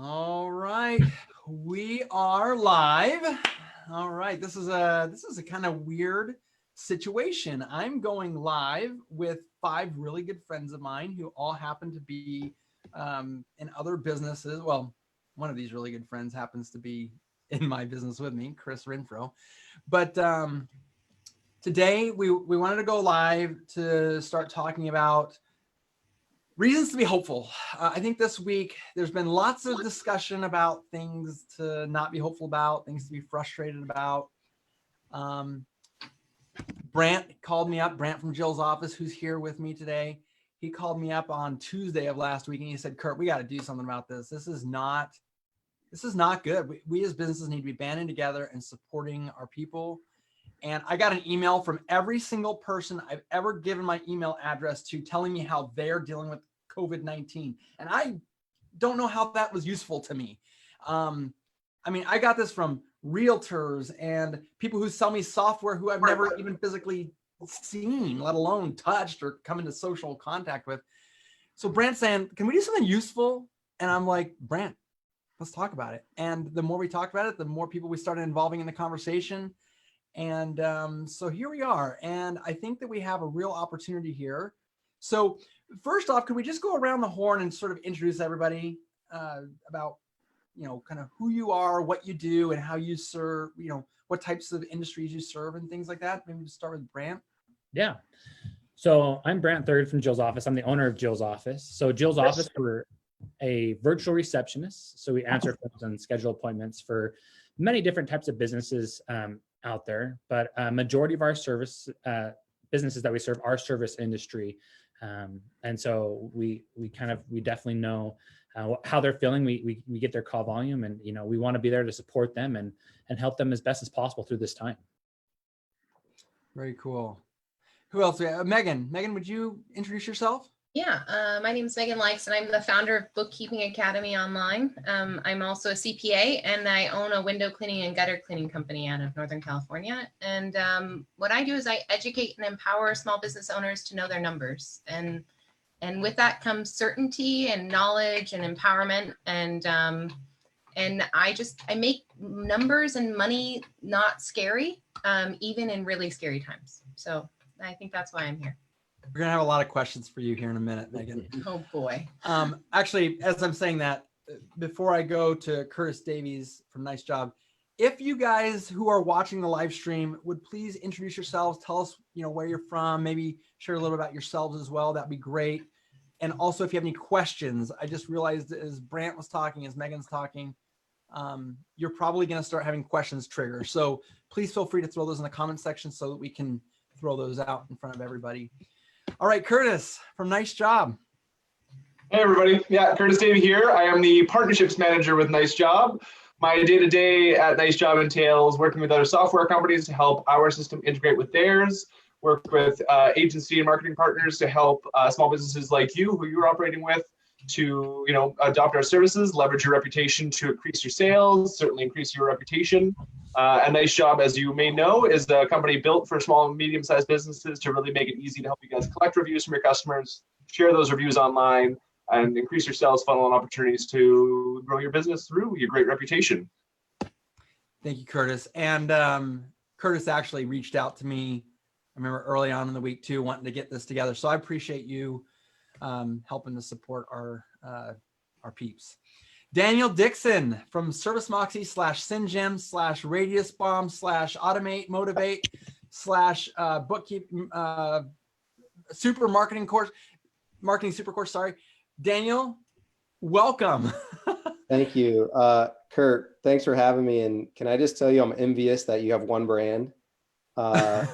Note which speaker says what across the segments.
Speaker 1: All right, we are live. All right, this is a kind of weird situation. I'm going live with 5 really good friends of mine who all happen to be in other businesses. Well, one of these really good friends happens to be in my business with me, Chris Renfro. But today we wanted to go live to start talking about reasons to be hopeful. I think this week there's been lots of discussion about things to not be hopeful about, things to be frustrated about. Brant called me up, Brant from Jill's office, who's here with me today. He called me up on Tuesday of last week and he said, Kurt, we got to do something about this. This is not good. We as businesses need to be banding together and supporting our people. And I got an email from every single person I've ever given my email address to telling me how they're dealing with COVID-19. And I don't know how that was useful to me. I mean, I got this from realtors and people who sell me software who I've never even physically seen, let alone touched or come into social contact with. So Brant's saying, can we do something useful? And I'm like, Brant, let's talk about it. And the more we talked about it, the more people we started involving in the conversation. And so here we are. And I think that we have a real opportunity here. So first off, can we just go around the horn and sort of introduce everybody about, kind of who you are, what you do, and how you serve, what types of industries you serve and things like that? Maybe just start with Brant.
Speaker 2: Yeah. So I'm Brant Third from Jill's office. I'm the owner of Jill's office. So Jill's office, we're a virtual receptionist. So we answer phones and schedule appointments for many different types of businesses out there, but a majority of our service businesses that we serve are service industry. And so we definitely know how they're feeling. We get their call volume and, we want to be there to support them and help them as best as possible through this time.
Speaker 1: Very cool. Who else? Megan, would you introduce yourself?
Speaker 3: Yeah, my name is Megan Likes, and I'm the founder of Bookkeeping Academy Online. I'm also a CPA, and I own a window cleaning and gutter cleaning company out of Northern California. And what I do is I educate and empower small business owners to know their numbers. And with that comes certainty and knowledge and empowerment. And I make numbers and money not scary, even in really scary times. So I think that's why I'm here.
Speaker 1: We're going to have a lot of questions for you here in a minute, Megan.
Speaker 3: Oh boy.
Speaker 1: Actually, as I'm saying that, before I go to Curtis Davies from Nice Job, if you guys who are watching the live stream would please introduce yourselves, tell us, where you're from, maybe share a little bit about yourselves as well. That'd be great. And also, if you have any questions, I just realized as Brant was talking, as Megan's talking, you're probably going to start having questions trigger. So please feel free to throw those in the comment section so that we can throw those out in front of everybody. All right, Curtis from Nice Job.
Speaker 4: Hey, everybody. Yeah, Curtis Davey here. I am the partnerships manager with Nice Job. My day-to-day at Nice Job entails working with other software companies to help our system integrate with theirs, work with agency and marketing partners to help small businesses like you, who you're operating with, to adopt our services, leverage your reputation to increase your sales, certainly increase your reputation. A Nice Job, as you may know, is a company built for small and medium-sized businesses to really make it easy to help you guys collect reviews from your customers, share those reviews online, and increase your sales funnel and opportunities to grow your business through your great reputation.
Speaker 1: Thank you, Curtis. And Curtis actually reached out to me, I remember early on in the week too, wanting to get this together. So I appreciate you helping to support our peeps. Daniel Dixon from ServiceMoxie / SynGem / Radius Bomb / Automate Motivate / Bookkeeping Super Marketing Course, Marketing Super Course. Sorry, Daniel, welcome.
Speaker 5: Thank you, Kurt. Thanks for having me. And can I just tell you, I'm envious that you have one brand, and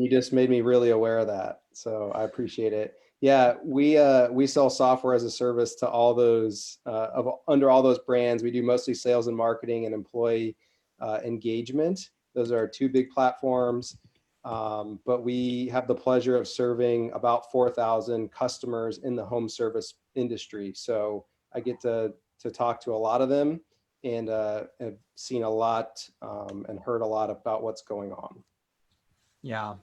Speaker 5: you just made me really aware of that. So I appreciate it. Yeah, we sell software as a service to all those under all those brands. We do mostly sales and marketing and employee engagement. Those are our 2 big platforms. But we have the pleasure of serving about 4,000 customers in the home service industry. So I get to talk to a lot of them and have seen a lot and heard a lot about what's going on.
Speaker 1: Yeah,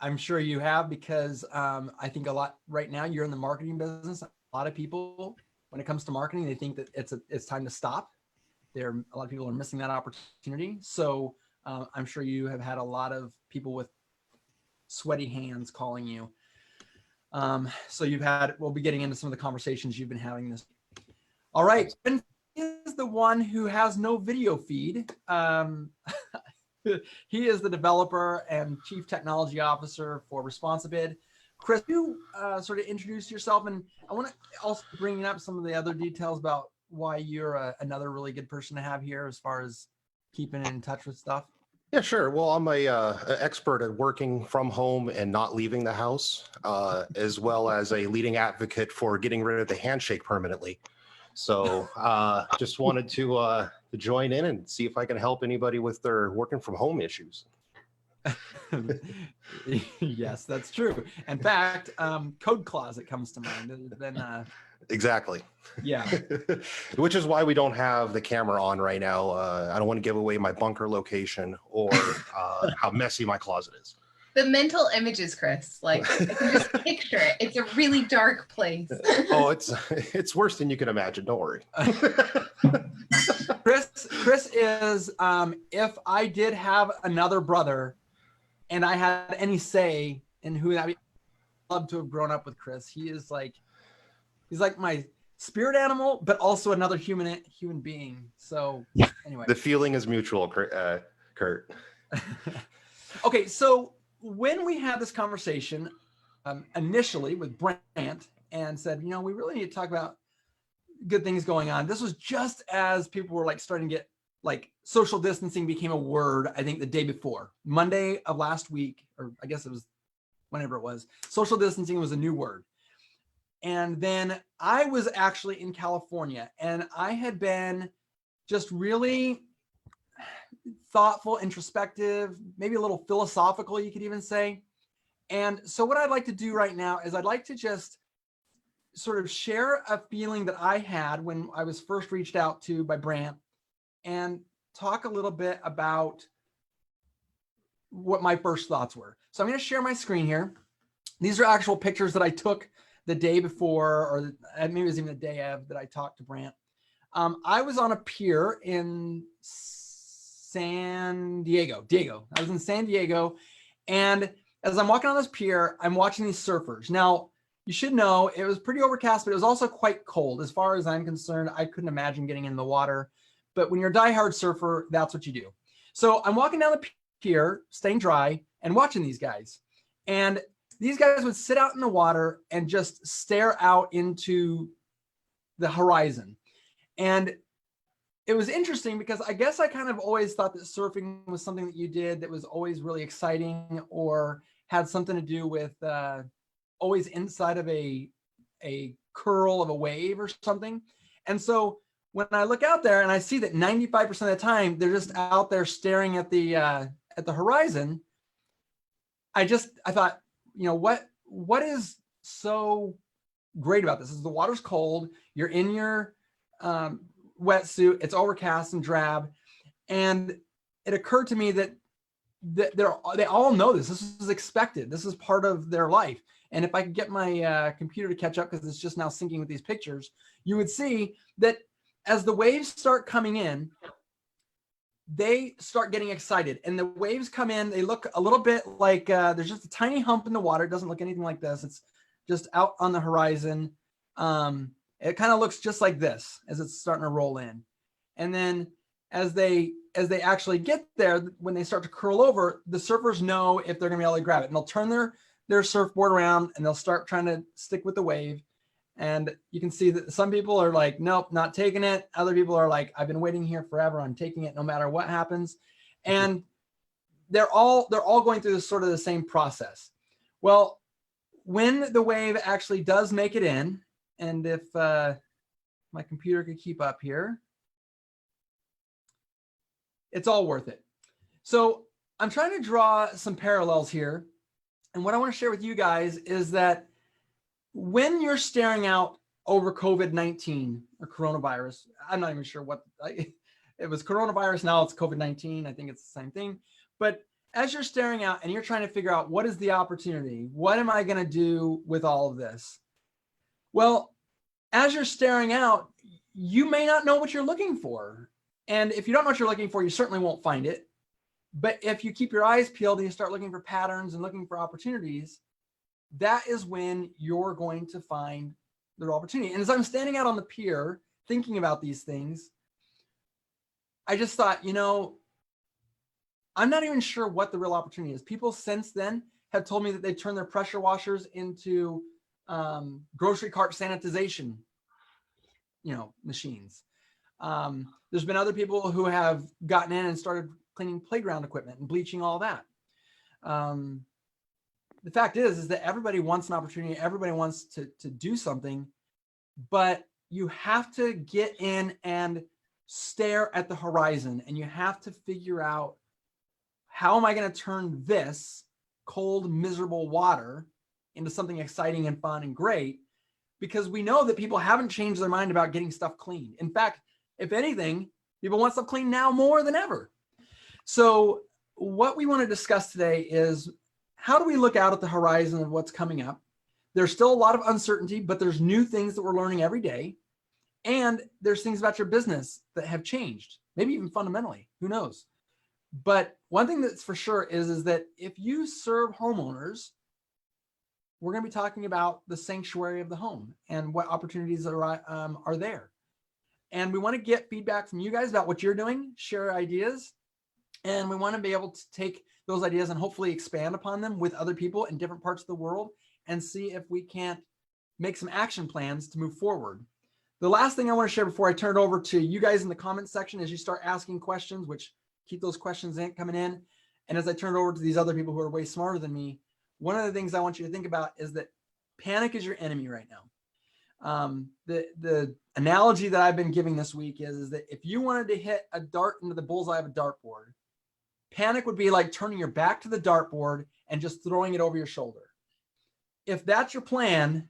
Speaker 1: I'm sure you have, because I think a lot right now you're in the marketing business. A lot of people, when it comes to marketing, they think that it's time to stop. A lot of people are missing that opportunity. So I'm sure you have had a lot of people with sweaty hands calling you. So we'll be getting into some of the conversations you've been having this. All right. Ben is the one who has no video feed. He is the developer and chief technology officer for Responsibid. Chris, you sort of introduce yourself, and I want to also bring up some of the other details about why you're another really good person to have here as far as keeping in touch with stuff.
Speaker 6: Yeah, sure. Well, I'm an expert at working from home and not leaving the house, as well as a leading advocate for getting rid of the handshake permanently. So just wanted to join in and see if I can help anybody with their working from home issues.
Speaker 1: Yes, that's true. In fact, Code Closet comes to mind. Then,
Speaker 6: Exactly.
Speaker 1: yeah.
Speaker 6: Which is why we don't have the camera on right now. I don't want to give away my bunker location or how messy my closet is.
Speaker 3: The mental images, Chris, like I can just picture it. It's a really dark place.
Speaker 6: Oh, it's worse than you can imagine. Don't worry.
Speaker 1: Chris is, if I did have another brother and I had any say in who that, I'd love to have grown up with Chris. He's like my spirit animal, but also another human being. So anyway.
Speaker 6: The feeling is mutual, Kurt.
Speaker 1: Okay, so when we had this conversation initially with Brant and said, we really need to talk about good things going on. This was just as people were like starting to get like social distancing became a word, I think the day before, Monday of last week, or I guess it was whenever it was, social distancing was a new word. And then I was actually in California and I had been just really thoughtful, introspective, maybe a little philosophical, you could even say. And so what I'd like to do right now is I'd like to just sort of share a feeling that I had when I was first reached out to by Brant and talk a little bit about what my first thoughts were. So I'm going to share my screen here. These are actual pictures that I took the day before, or maybe it was even the day of that I talked to Brant. I was on a pier in San Diego. I was in San Diego. And as I'm walking on this pier, I'm watching these surfers. Now, you should know it was pretty overcast, but it was also quite cold. As far as I'm concerned, I couldn't imagine getting in the water. But when you're a diehard surfer, that's what you do. So I'm walking down the pier, staying dry, and watching these guys. And these guys would sit out in the water and just stare out into the horizon. And it was interesting because I guess I kind of always thought that surfing was something that you did that was always really exciting or had something to do with always inside of a curl of a wave or something. And so when I look out there and I see that 95% of the time they're just out there staring at the horizon, I thought, what is so great about this is the water's cold, you're in your wetsuit, it's overcast and drab, and it occurred to me that they all know this is expected, this is part of their life. And if I could get my computer to catch up, because it's just now syncing with these pictures, you would see that as the waves start coming in, they start getting excited, and the waves come in, they look a little bit like there's just a tiny hump in the water. It doesn't look anything like this, it's just out on the horizon. It kind of looks just like this as it's starting to roll in. And then as they actually get there, when they start to curl over, the surfers know if they're gonna be able to grab it, and they'll turn their surfboard around and they'll start trying to stick with the wave. And you can see that some people are like, nope, not taking it. Other people are like, I've been waiting here forever, I'm taking it no matter what happens. And they're all going through this sort of the same process. Well, when the wave actually does make it in, and if my computer could keep up here, it's all worth it. So I'm trying to draw some parallels here. And what I want to share with you guys is that when you're staring out over COVID-19 or coronavirus, I'm not even sure what, it was coronavirus, now it's COVID-19, I think it's the same thing. But as you're staring out and you're trying to figure out what is the opportunity, what am I going to do with all of this? Well, as you're staring out, you may not know what you're looking for. And if you don't know what you're looking for, you certainly won't find it. But if you keep your eyes peeled and you start looking for patterns and looking for opportunities, that is when you're going to find the opportunity. And as I'm standing out on the pier thinking about these things, I just thought, I'm not even sure what the real opportunity is. People since then have told me that they turn their pressure washers into grocery cart sanitization, machines. There's been other people who have gotten in and started cleaning playground equipment and bleaching all that. The fact is that everybody wants an opportunity. Everybody wants to do something, but you have to get in and stare at the horizon, and you have to figure out, how am I going to turn this cold, miserable water into something exciting and fun and great? Because we know that people haven't changed their mind about getting stuff clean. In fact, if anything, people want stuff clean now more than ever. So what we want to discuss today is, how do we look out at the horizon of what's coming up? There's still a lot of uncertainty, but there's new things that we're learning every day. And there's things about your business that have changed, maybe even fundamentally, who knows? But one thing that's for sure is that if you serve homeowners, we're going to be talking about the sanctuary of the home and what opportunities are there. And we want to get feedback from you guys about what you're doing, share ideas, and we want to be able to take those ideas and hopefully expand upon them with other people in different parts of the world and see if we can't make some action plans to move forward. The last thing I want to share before I turn it over to you guys in the comments section is you start asking questions, which keep those questions coming in. And as I turn it over to these other people who are way smarter than me, one of the things I want you to think about is that panic is your enemy right now. The analogy that I've been giving this week is that if you wanted to hit a dart into the bullseye of a dartboard, panic would be like turning your back to the dartboard and just throwing it over your shoulder. If that's your plan,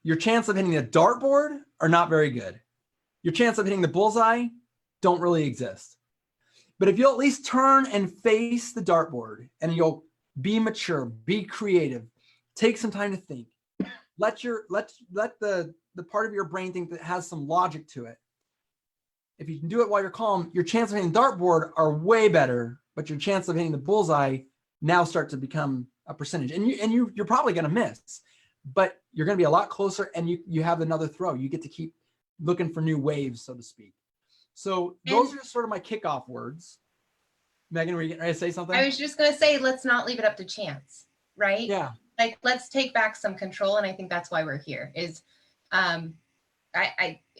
Speaker 1: your chance of hitting the dartboard are not very good. Your chance of hitting the bullseye don't really exist. But if you'll at least turn and face the dartboard and you'll be mature, be creative, take some time to think, let the part of your brain think that has some logic to it. If you can do it while you're calm, your chance of hitting the dartboard are way better, but your chance of hitting the bullseye now start to become a percentage. And you're probably going to miss, but you're going to be a lot closer, and you have another throw. You get to keep looking for new waves, so to speak. So those are sort of my kickoff words. Megan, were you getting ready to say something?
Speaker 3: I was just going to say, let's not leave it up to chance, right?
Speaker 1: Yeah.
Speaker 3: Like, let's take back some control. And I think that's why we're here is,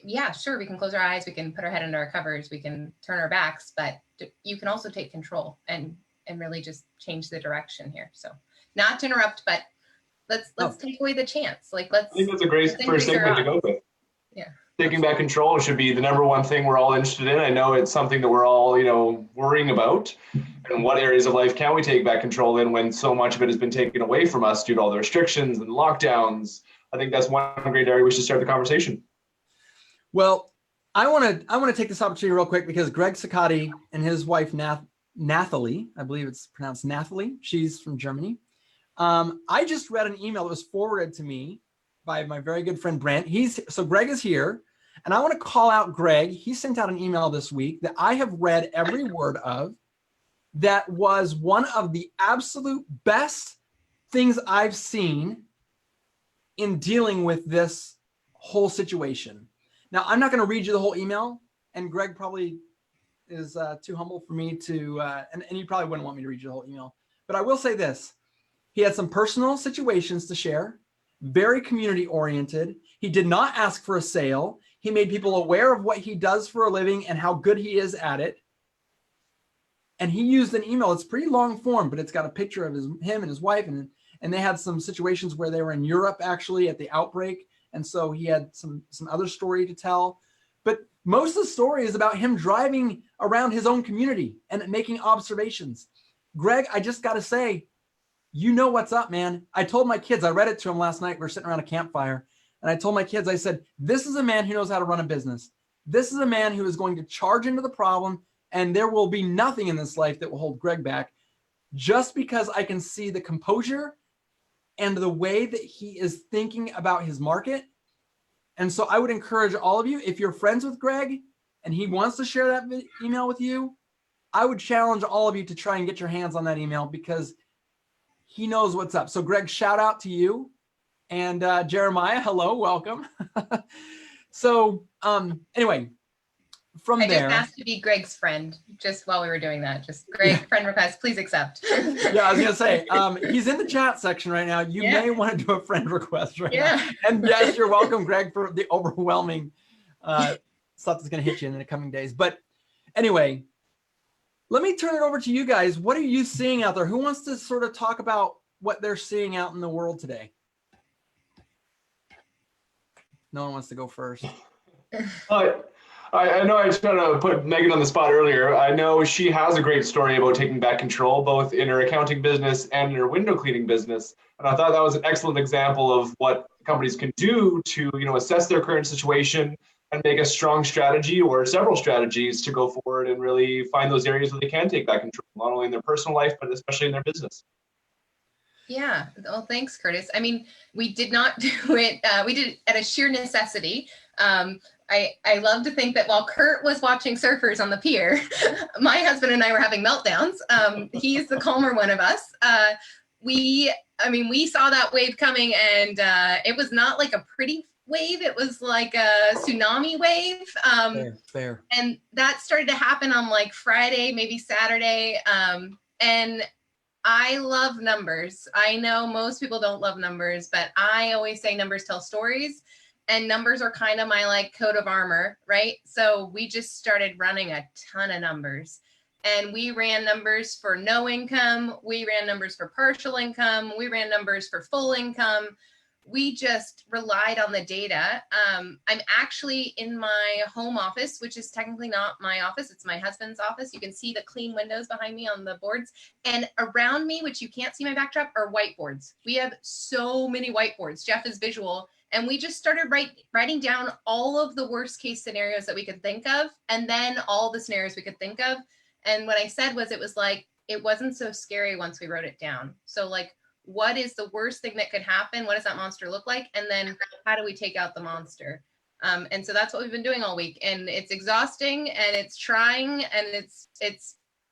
Speaker 3: yeah, sure. We can close our eyes. We can put our head under our covers. We can turn our backs, but you can also take control and really just change the direction here. So not to interrupt, but let's take away the chance. Like, I
Speaker 4: think that's a great first segment to go with.
Speaker 3: Yeah.
Speaker 4: Taking back control should be the number one thing we're all interested in. I know it's something that we're all, worrying about. And what areas of life can we take back control in when so much of it has been taken away from us due to all the restrictions and lockdowns? I think that's one great area we should start the conversation.
Speaker 1: Well, I want to take this opportunity real quick because Greg Sakati and his wife Nathalie, I believe it's pronounced Nathalie, she's from Germany. I just read an email that was forwarded to me by my very good friend Brent. So Greg is here, and I want to call out Greg. He sent out an email this week that I have read every word of. That was one of the absolute best things I've seen in dealing with this whole situation. Now, I'm not going to read you the whole email, and Greg probably is too humble for me to, and you probably wouldn't want me to read you the whole email. But I will say this. He had some personal situations to share, very community oriented. He did not ask for a sale. He made people aware of what he does for a living and how good he is at it. And he used an email. It's pretty long form, but it's got a picture of him and his wife. And they had some situations where they were in Europe actually at the outbreak. And so he had some other story to tell. But most of the story is about him driving around his own community and making observations. Greg, I just got to say, you know what's up, man. I told my kids, I read it to them last night. We were sitting around a campfire. And I told my kids, I said, this is a man who knows how to run a business. This is a man who is going to charge into the problem. And there will be nothing in this life that will hold Greg back, just because I can see the composure and the way that he is thinking about his market And so I would encourage all of you, if you're friends with Greg and he wants to share that email with you, I would challenge all of you to try and get your hands on that email because he knows what's up. So Greg, shout out to you. And Jeremiah, hello, welcome. So anyway, from
Speaker 3: I
Speaker 1: there.
Speaker 3: just asked to be Greg's friend just while we were doing that. Just Greg, friend request, please accept.
Speaker 1: Yeah, I was gonna say, he's in the chat section right now. You may want to do a friend request right now. And yes, you're welcome, Greg, for the overwhelming stuff that's gonna hit you in the coming days. But anyway, let me turn it over to you guys. What are you seeing out there? Who wants to sort of talk about what they're seeing out in the world today? No one wants to go first.
Speaker 4: I know I tried to put Megan on the spot earlier. I know she has a great story about taking back control, both in her accounting business and in her window cleaning business. And I thought that was an excellent example of what companies can do to, assess their current situation and make a strong strategy or several strategies to go forward and really find those areas where they can take back control, not only in their personal life, but especially in their business.
Speaker 3: Yeah. Well, thanks, Curtis. I mean, we did not do it. We did it at a sheer necessity. I love to think that while Kurt was watching surfers on the pier, my husband and I were having meltdowns. He's the calmer one of us. We saw that wave coming, and it was not like a pretty wave. It was like a tsunami wave.
Speaker 1: Fair.
Speaker 3: And that started to happen on like Friday, maybe Saturday. And I love numbers. I know most people don't love numbers, but I always say numbers tell stories, and numbers are kind of my like coat of armor, right? So we just started running a ton of numbers, and we ran numbers for no income. We ran numbers for partial income. We ran numbers for full income. We just relied on the data. I'm actually in my home office, which is technically not my office. It's my husband's office. You can see the clean windows behind me on the boards. And around me, which you can't see my backdrop, are whiteboards. We have so many whiteboards. Jeff is visual. And we just started writing down all of the worst case scenarios that we could think of, and then all the scenarios we could think of. And what I said was, it was like, it wasn't so scary once we wrote it down. So like, what is the worst thing that could happen? What does that monster look like? And then how do we take out the monster? And so that's what we've been doing all week. And it's exhausting, and it's trying, and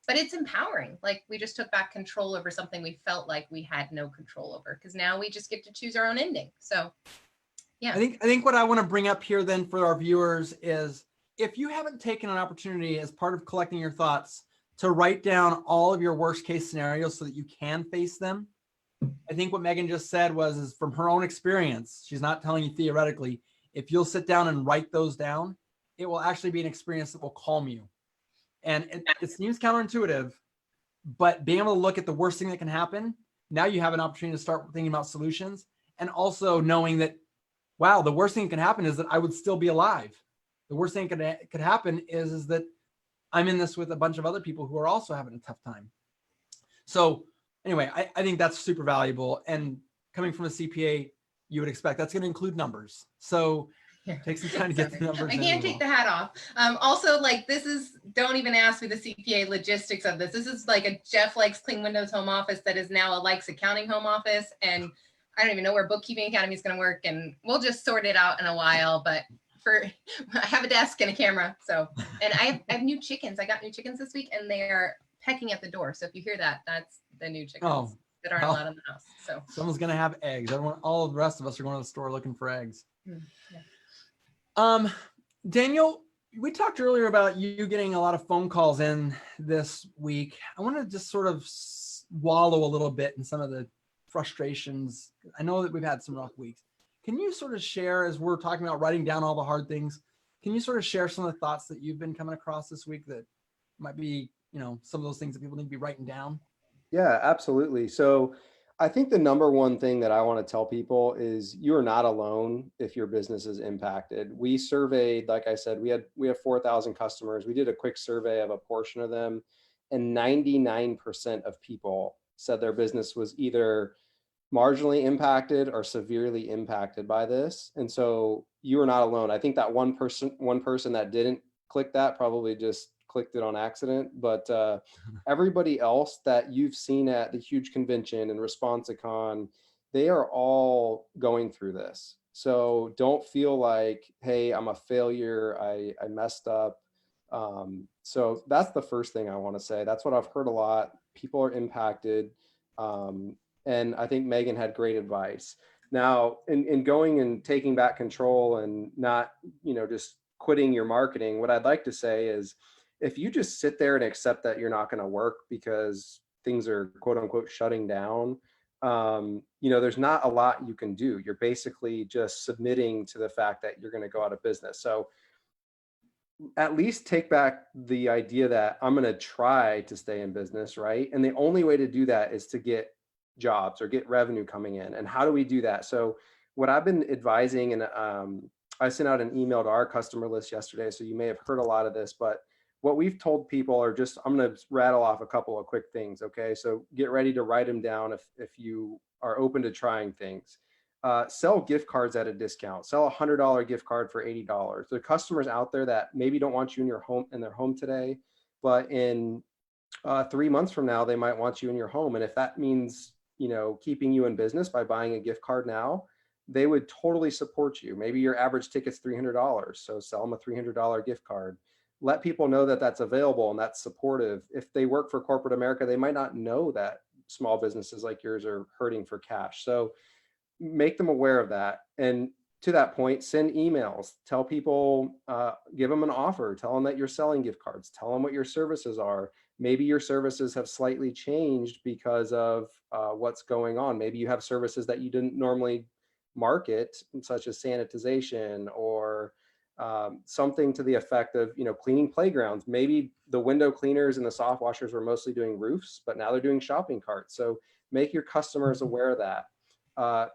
Speaker 3: but it's empowering. Like, we just took back control over something we felt like we had no control over, because now we just get to choose our own ending. So yeah.
Speaker 1: I think what I want to bring up here then for our viewers is, if you haven't taken an opportunity as part of collecting your thoughts to write down all of your worst case scenarios so that you can face them, I think what Megan just said is from her own experience. She's not telling you theoretically. If you'll sit down and write those down, it will actually be an experience that will calm you. And it seems counterintuitive, but being able to look at the worst thing that can happen, now you have an opportunity to start thinking about solutions, and also knowing that, wow, the worst thing that can happen is that I would still be alive. The worst thing that could happen is that I'm in this with a bunch of other people who are also having a tough time. So anyway, I think that's super valuable. And coming from a CPA, you would expect that's going to include numbers. So take some time to get the numbers.
Speaker 3: I can't take the hat off. Also, like, don't even ask me the CPA logistics of this. This is like a Jeff Likes Clean Windows home office that is now a Likes Accounting home office. And I don't even know where Bookkeeping Academy is going to work. And we'll just sort it out in a while. But I have a desk and a camera. So, and I have new chickens. I got new chickens this week, and they are pecking at the door. So if you hear that, that's the new chickens that aren't allowed in the house. So
Speaker 1: someone's gonna have eggs. All the rest of us are going to the store looking for eggs.
Speaker 3: Yeah.
Speaker 1: Daniel, we talked earlier about you getting a lot of phone calls in this week. I want to just sort of wallow a little bit in some of the frustrations. I know that we've had some rough weeks. Can you sort of share, as we're talking about writing down all the hard things, can you sort of share some of the thoughts that you've been coming across this week that might be, some of those things that people need to be writing down?
Speaker 5: Yeah, absolutely. So I think the number one thing that I want to tell people is you are not alone if your business is impacted. We surveyed, like I said, we have 4,000 customers. We did a quick survey of a portion of them, and 99% of people said their business was either marginally impacted or severely impacted by this. And so you are not alone. I think that one person that didn't click that probably just clicked it on accident, but everybody else that you've seen at the huge convention and ResponsiCon, they are all going through this. So don't feel like, hey, I'm a failure. I messed up. So that's the first thing I want to say. That's what I've heard a lot. People are impacted. And I think Megan had great advice. Now, in going and taking back control and not, just quitting your marketing, what I'd like to say is, if you just sit there and accept that you're not going to work because things are quote unquote shutting down, there's not a lot you can do. You're basically just submitting to the fact that you're going to go out of business. So at least take back the idea that I'm going to try to stay in business, right? And the only way to do that is to get jobs or get revenue coming in. And how do we do that? So what I've been advising, and I sent out an email to our customer list yesterday, so you may have heard a lot of this, but what we've told people are just, I'm going to rattle off a couple of quick things. Okay. So get ready to write them down if you are open to trying things. Sell gift cards at a discount. Sell $100 gift card for $80. There are customers out there that maybe don't want you in their home today, but in 3 months from now, they might want you in your home. And if that means, keeping you in business by buying a gift card now, they would totally support you. Maybe your average ticket's $300. So sell them a $300 gift card. Let people know that that's available and that's supportive. If they work for corporate America, they might not know that small businesses like yours are hurting for cash. So make them aware of that. And to that point, send emails, tell people, give them an offer, tell them that you're selling gift cards, tell them what your services are. Maybe your services have slightly changed because of what's going on. Maybe you have services that you didn't normally market, such as sanitization or something to the effect of, cleaning playgrounds. Maybe the window cleaners and the soft washers were mostly doing roofs, but now they're doing shopping carts. So make your customers aware of that.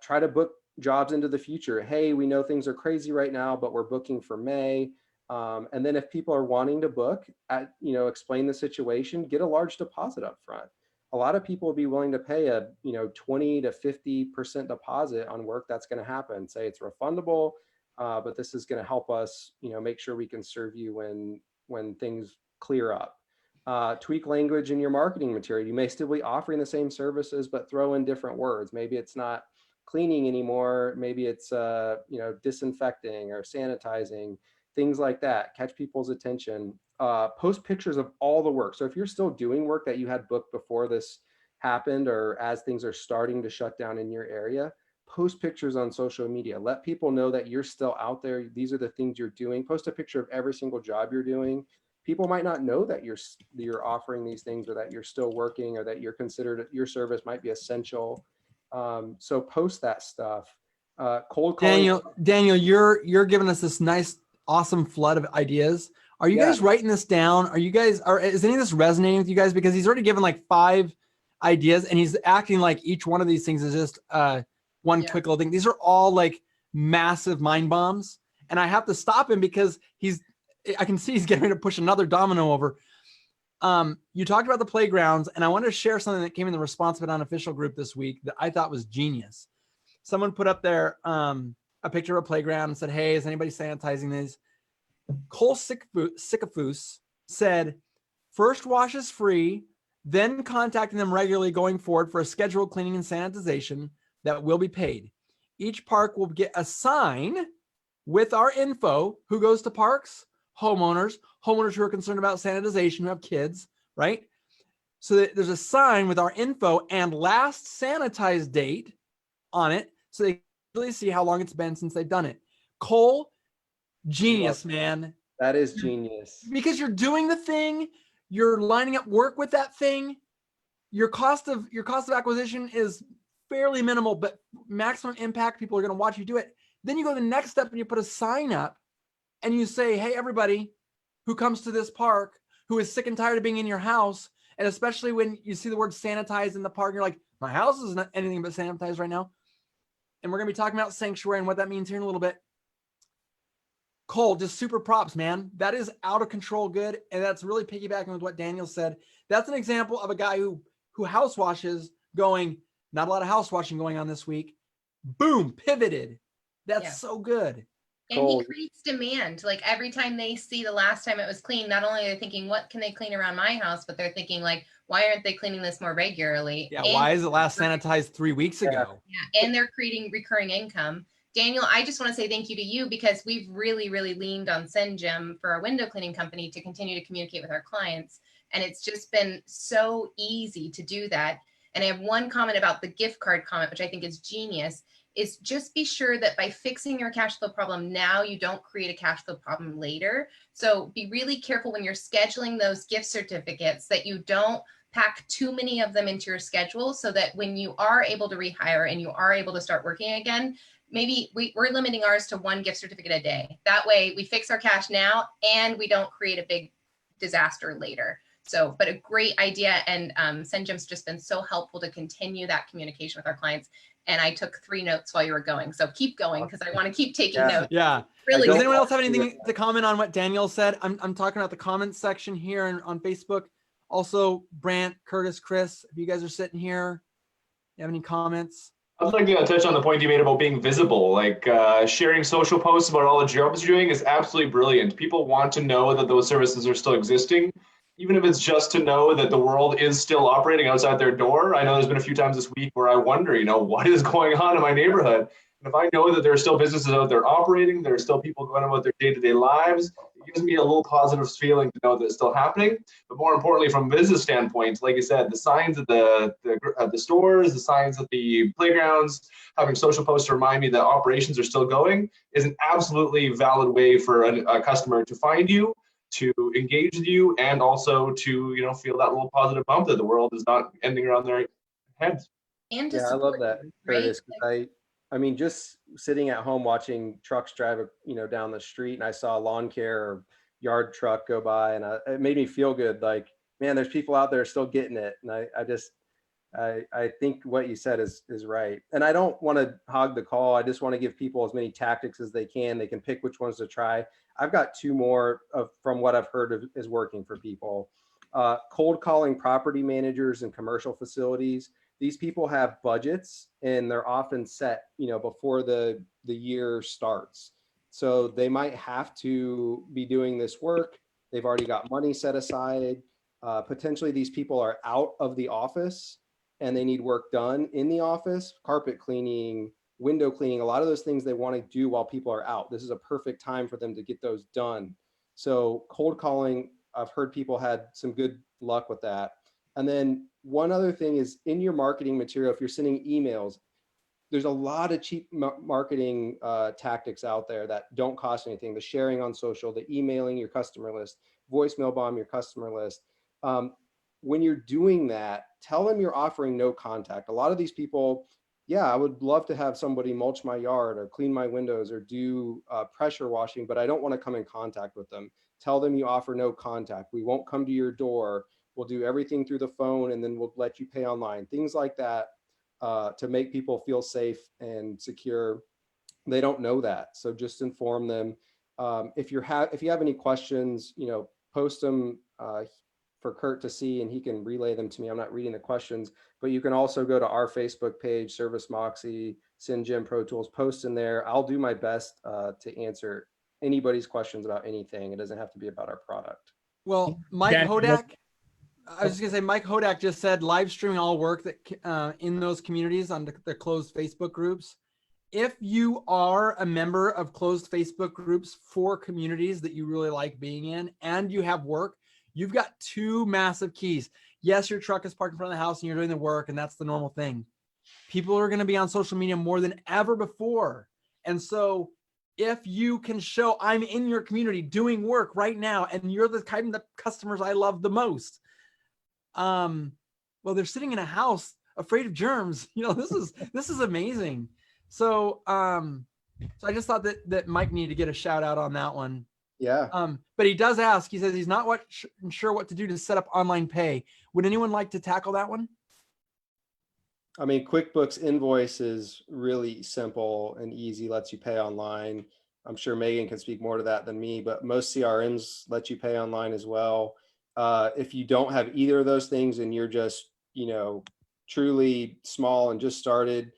Speaker 5: Try to book jobs into the future. Hey, we know things are crazy right now, but we're booking for May. And then if people are wanting to book, explain the situation, get a large deposit up front. A lot of people will be willing to pay a 20 to 50% deposit on work that's going to happen. Say it's refundable, but this is going to help us, make sure we can serve you when things clear up. Tweak language in your marketing material. You may still be offering the same services, but throw in different words. Maybe it's not cleaning anymore. Maybe it's disinfecting or sanitizing, things like that. Catch people's attention. Post pictures of all the work. So if you're still doing work that you had booked before this happened, or as things are starting to shut down in your area, post pictures on social media. Let people know that you're still out there. These are the things you're doing. Post a picture of every single job you're doing. People might not know that you're offering these things, or that you're still working, or that your service might be essential. So post that stuff. Cold calling.
Speaker 1: Daniel, you're giving us this nice, awesome flood of ideas. Are you guys writing this down? Is any of this resonating with you guys? Because he's already given like 5 ideas, and he's acting like each one of these things is just one quick little thing. These are all like massive mind bombs, and I have to stop him because I can see he's getting ready to push another domino over. You talked about the playgrounds, and I wanted to share something that came in the Response But Unofficial group this week that I thought was genius. Someone put up there a picture of a playground and said, hey, is anybody sanitizing these? Cole Sycophus said, first wash is free, then contacting them regularly going forward for a scheduled cleaning and sanitization that will be paid. Each park will get a sign with our info. Who goes to parks? Homeowners who are concerned about sanitization, who have kids, right? So there's a sign with our info and last sanitized date on it, so they can really see how long it's been since they've done it. Cole, genius, man.
Speaker 5: That is genius.
Speaker 1: Because you're doing the thing, you're lining up work with that thing. Your cost of acquisition is fairly minimal, but maximum impact. People are going to watch you do it. Then you go to the next step and you put a sign up and you say, hey, everybody who comes to this park, who is sick and tired of being in your house, and especially when you see the word sanitize in the park, you're like, my house isn't anything but sanitized right now. And we're going to be talking about sanctuary and what that means here in a little bit. Cole, just super props, man. That is out of control good. And that's really piggybacking with what Daniel said. That's an example of a guy who house washes going, not a lot of house washing going on this week. Boom, pivoted. That's so good.
Speaker 3: And he creates demand. Like every time they see the last time it was clean, not only are they thinking, what can they clean around my house? But they're thinking like, why aren't they cleaning this more regularly?
Speaker 1: Yeah,
Speaker 3: and
Speaker 1: why is it last sanitized 3 weeks ago?
Speaker 3: Yeah, and they're creating recurring income. Daniel, I just want to say thank you to you because we've really, really leaned on SendGem for our window cleaning company to continue to communicate with our clients. And it's just been so easy to do that. And I have one comment about the gift card comment, which I think is genius, is just be sure that by fixing your cash flow problem now, you don't create a cash flow problem later. So be really careful when you're scheduling those gift certificates that you don't pack too many of them into your schedule so that when you are able to rehire and you are able to start working again, maybe we're limiting ours to 1 gift certificate a day. That way we fix our cash now and we don't create a big disaster later. So, but a great idea. And SendGem's just been so helpful to continue that communication with our clients. And I took 3 notes while you were going. So keep going because I want to keep taking notes.
Speaker 1: Yeah.
Speaker 3: Really.
Speaker 1: Does anyone else have anything to comment on what Daniel said? I'm talking about the comments section here on Facebook. Also, Brant, Curtis, Chris, if you guys are sitting here, you have any comments?
Speaker 4: I'd like to touch on the point you made about being visible. Like sharing social posts about all the jobs you're doing is absolutely brilliant. People want to know that those services are still existing, even if it's just to know that the world is still operating outside their door. I know there's been a few times this week where I wonder, what is going on in my neighborhood? And if I know that there are still businesses out there operating, there are still people going about their day-to-day lives, it gives me a little positive feeling to know that it's still happening. But more importantly, from a business standpoint, like I said, the signs at the stores, the signs at the playgrounds, having social posts to remind me that operations are still going is an absolutely valid way for a customer to find you, to engage with you, and also to feel that little positive bump that the world is not ending around their heads.
Speaker 3: And to
Speaker 5: Yeah, I love
Speaker 3: support
Speaker 5: that,
Speaker 3: you, right?
Speaker 5: Curtis. 'Cause I mean, just sitting at home watching trucks drive, down the street, and I saw a lawn care or yard truck go by, and it made me feel good. Like, man, there's people out there still getting it, and I think what you said is right. And I don't want to hog the call. I just want to give people as many tactics as they can. They can pick which ones to try. I've got 2 more from what I've heard is working for people. Cold calling property managers and commercial facilities. These people have budgets and they're often set, before the year starts. So they might have to be doing this work. They've already got money set aside. Potentially these people are out of the office and they need work done in the office, carpet cleaning, window cleaning, a lot of those things they want to do while people are out. This is a perfect time for them to get those done. So cold calling, I've heard people had some good luck with that. And then one other thing is in your marketing material, if you're sending emails, there's a lot of cheap marketing tactics out there that don't cost anything. The sharing on social, the emailing your customer list, voicemail bomb your customer list. When you're doing that, tell them you're offering no contact. A lot of these people, I would love to have somebody mulch my yard or clean my windows or do pressure washing, but I don't want to come in contact with them. Tell them you offer no contact. We won't come to your door. We'll do everything through the phone and then we'll let you pay online. Things like that to make people feel safe and secure. They don't know that. So just inform them. If you have any questions, post them for Kurt to see and he can relay them to me. I'm not reading the questions, but you can also go to our Facebook page, Service Moxie, SendGem Pro Tools, post in there. I'll do my best to answer anybody's questions about anything. It doesn't have to be about our product.
Speaker 1: Well, Mike Hodak, I was just gonna say, Mike Hodak just said live streaming all work that in those communities on the closed Facebook groups. If you are a member of closed Facebook groups for communities that you really like being in and you have work, you've got 2 massive keys. Yes, your truck is parked in front of the house and you're doing the work and that's the normal thing. People are going to be on social media more than ever before. And so if you can show I'm in your community doing work right now and you're the kind of customers I love the most, well, they're sitting in a house afraid of germs. This is amazing. So so I just thought that Mike needed to get a shout out on that one.
Speaker 5: Yeah.
Speaker 1: But he does ask, he says he's not sure what to do to set up online pay. Would anyone like to tackle that one?
Speaker 5: I mean, QuickBooks Invoice is really simple and easy, lets you pay online. I'm sure Megan can speak more to that than me, but most CRMs let you pay online as well. If you don't have either of those things and you're just, truly small and just started,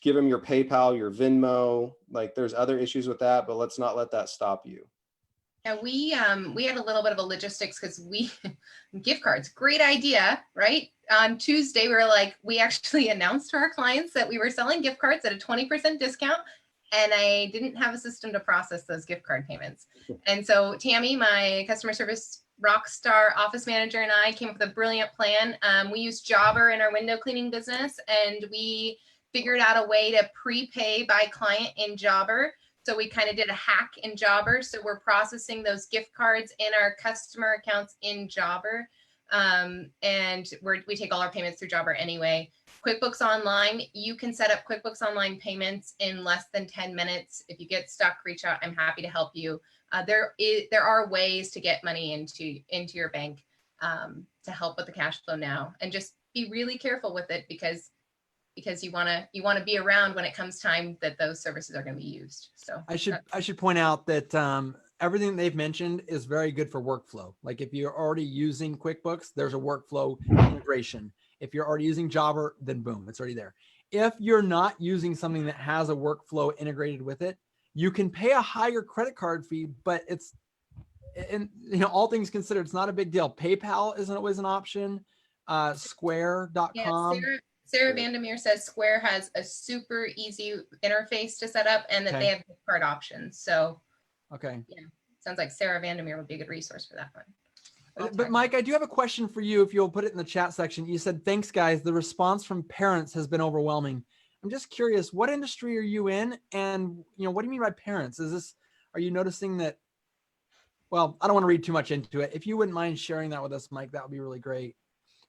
Speaker 5: give them your PayPal, your Venmo. Like there's other issues with that, but let's not let that stop you.
Speaker 3: Yeah, we had a little bit of a logistics because gift cards, great idea, right? On Tuesday, we actually announced to our clients that we were selling gift cards at a 20% discount. and I didn't have a system to process those gift card payments. And so Tammy, my customer service rock star office manager, and I came up with a brilliant plan. We used Jobber in our window cleaning business, and we figured out a way to prepay by client in Jobber. So we kind of did a hack in Jobber. So we're processing those gift cards in our customer accounts in Jobber. And we take all our payments through Jobber anyway. QuickBooks Online, you can set up QuickBooks Online payments in less than 10 minutes. If you get stuck, reach out. I'm happy to help you. There are ways to get money into your bank to help with the cash flow now, and just be really careful with it because you want to be around when it comes time that those services are going to be used. So
Speaker 1: I should point out that everything they've mentioned is very good for workflow. Like if you're already using QuickBooks, there's a workflow integration. If you're already using Jobber, then boom, it's already there. If you're not using something that has a workflow integrated with it, you can pay a higher credit card fee, but it's, and all things considered, it's not a big deal. PayPal isn't always an option. Square.com.
Speaker 3: Yeah, Sarah Vandermeer says Square has a super easy interface to set up, and that they have gift card options. So,
Speaker 1: okay.
Speaker 3: Yeah, sounds like Sarah Vandermeer would be a good resource for that one.
Speaker 1: But Mike, I do have a question for you. If you'll put it in the chat section, you said, thanks guys. The response from parents has been overwhelming. I'm just curious, what industry are you in? And what do you mean by parents? Are you noticing that? Well, I don't want to read too much into it. If you wouldn't mind sharing that with us, Mike, that would be really great.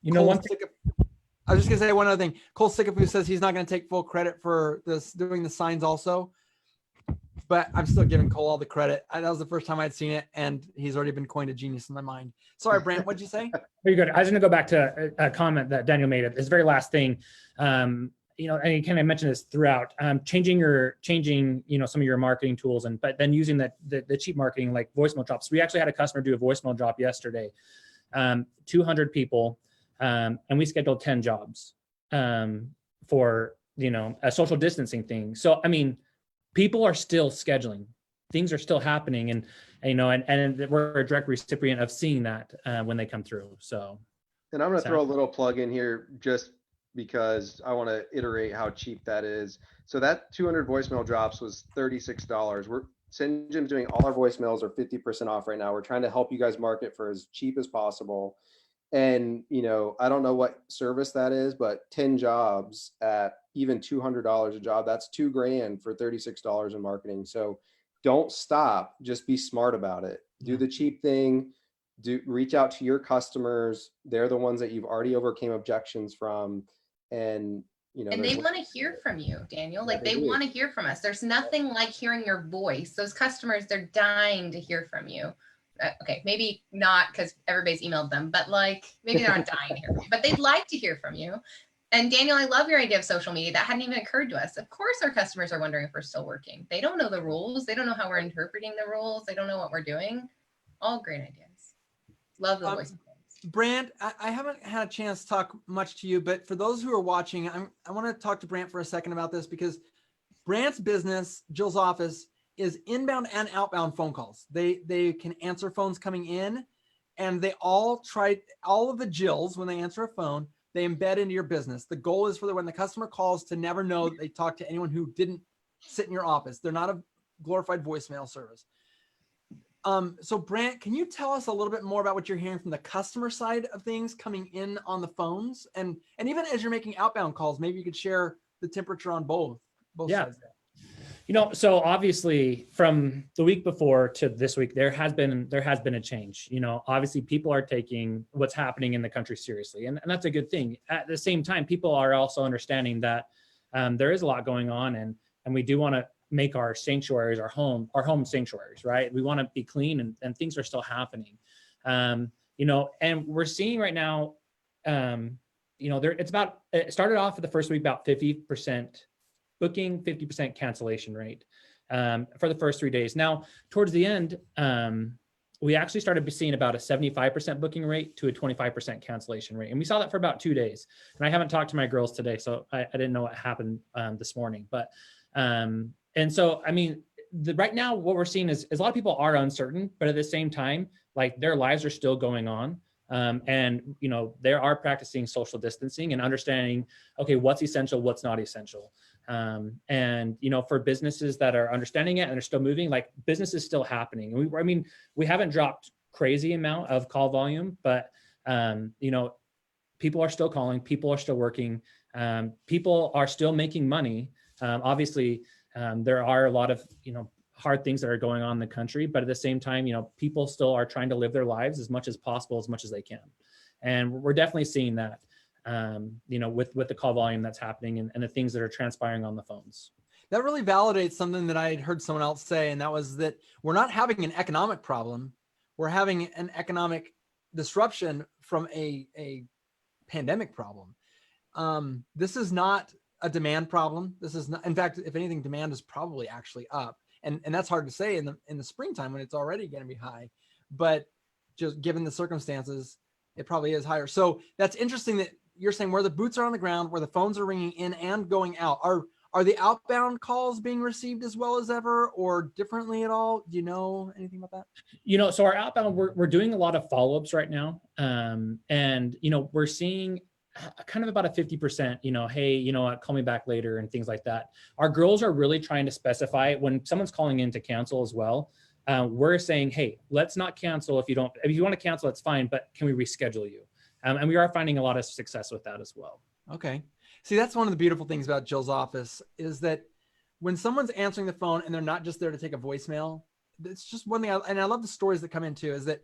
Speaker 1: I was just gonna say one other thing. Cole Sickapoo says he's not going to take full credit for this doing the signs also, but I'm still giving Cole all the credit. That was the first time I'd seen it, and he's already been coined a genius in my mind. Sorry, Brant, what'd you say?
Speaker 2: Very good. I was going to go back to a comment that Daniel made. This very last thing. And you kind of mentioned this throughout. Changing some of your marketing tools, but then using the cheap marketing like voicemail drops. We actually had a customer do a voicemail drop yesterday. 200 people. And we scheduled 10 jobs for, a social distancing thing. So, I mean, people are still scheduling, things are still happening, and we're a direct recipient of seeing that when they come through. So,
Speaker 5: and I'm going to throw a little plug in here just because I want to iterate how cheap that is. So that 200 voicemail drops was $36. St. Jim's doing all our voicemails are 50% off right now. We're trying to help you guys market for as cheap as possible. And, I don't know what service that is, but 10 jobs at even $200 a job, that's $2,000 for $36 in marketing. So don't stop, just be smart about it. Do the cheap thing, reach out to your customers. They're the ones that you've already overcame objections from. And,
Speaker 3: and they want to hear from you, Daniel. Like they want to hear from us. There's nothing like hearing your voice. Those customers, they're dying to hear from you. Okay, maybe not because everybody's emailed them, but maybe they're not dying to hear from you, but they'd like to hear from you. And Daniel, I love your idea of social media. That hadn't even occurred to us. Of course, our customers are wondering if we're still working. They don't know the rules. They don't know how we're interpreting the rules. They don't know what we're doing. All great ideas. Love the voice.
Speaker 1: Brant, I haven't had a chance to talk much to you, but for those who are watching, I want to talk to Brant for a second about this because Brant's business, Jill's office, is inbound and outbound phone calls. They can answer phones coming in, and they all of the Jills, when they answer a phone, they embed into your business. The goal is when the customer calls to never know that they talked to anyone who didn't sit in your office. They're not a glorified voicemail service. So Brant, can you tell us a little bit more about what you're hearing from the customer side of things coming in on the phones? And even as you're making outbound calls, maybe you could share the temperature on both sides.
Speaker 2: So obviously from the week before to this week, there has been a change. Obviously people are taking what's happening in the country seriously, and that's a good thing. At the same time, people are also understanding that there is a lot going on, and we do want to make our sanctuaries, our home sanctuaries, right? We want to be clean, and things are still happening. And we're seeing right now, it started off for the first week about 50% booking, 50% cancellation rate for the first 3 days. Now, towards the end, we actually started seeing about a 75% booking rate to a 25% cancellation rate. And we saw that for about 2 days. And I haven't talked to my girls today, so I didn't know what happened this morning. But, and so, I mean, right now, what we're seeing is a lot of people are uncertain, but at the same time, their lives are still going on. And, they are practicing social distancing and understanding, okay, what's essential, what's not essential. And, you know, for businesses that are understanding it and are still moving, like business is still happening. I mean, we haven't dropped crazy amount of call volume, but, you know, people are still calling, people are still working, people are still making money. Obviously, there are a lot of, you know, hard things that are going on in the country, but at the same time, you know, people still are trying to live their lives as much as possible, as much as they can. And we're definitely seeing that, you know, with the call volume that's happening and the things that are transpiring on the phones.
Speaker 1: That really validates something that I had heard someone else say, and that was that we're not having an economic problem. We're having an economic disruption from a pandemic problem. This is not a demand problem. This is not, in fact, if anything, demand is probably actually up. And that's hard to say in the springtime when it's already going to be high, but just given the circumstances, it probably is higher. So that's interesting that you're saying where the boots are on the ground, where the phones are ringing in and going out. Are the outbound calls being received as well as ever or differently at all? Do you know anything about that?
Speaker 2: You know, so our outbound, we're doing a lot of follow-ups right now. And, you know, we're seeing kind of about a 50%, you know, hey, you know what, call me back later and things like that. Our girls are really trying to specify when someone's calling in to cancel as well. We're saying, hey, let's not cancel if you want to cancel, it's fine, but can we reschedule you? And we are finding a lot of success with that as well.
Speaker 1: Okay. See, that's one of the beautiful things about Jill's office is that when someone's answering the phone and they're not just there to take a voicemail, it's just one thing. And I love the stories that come in too, is that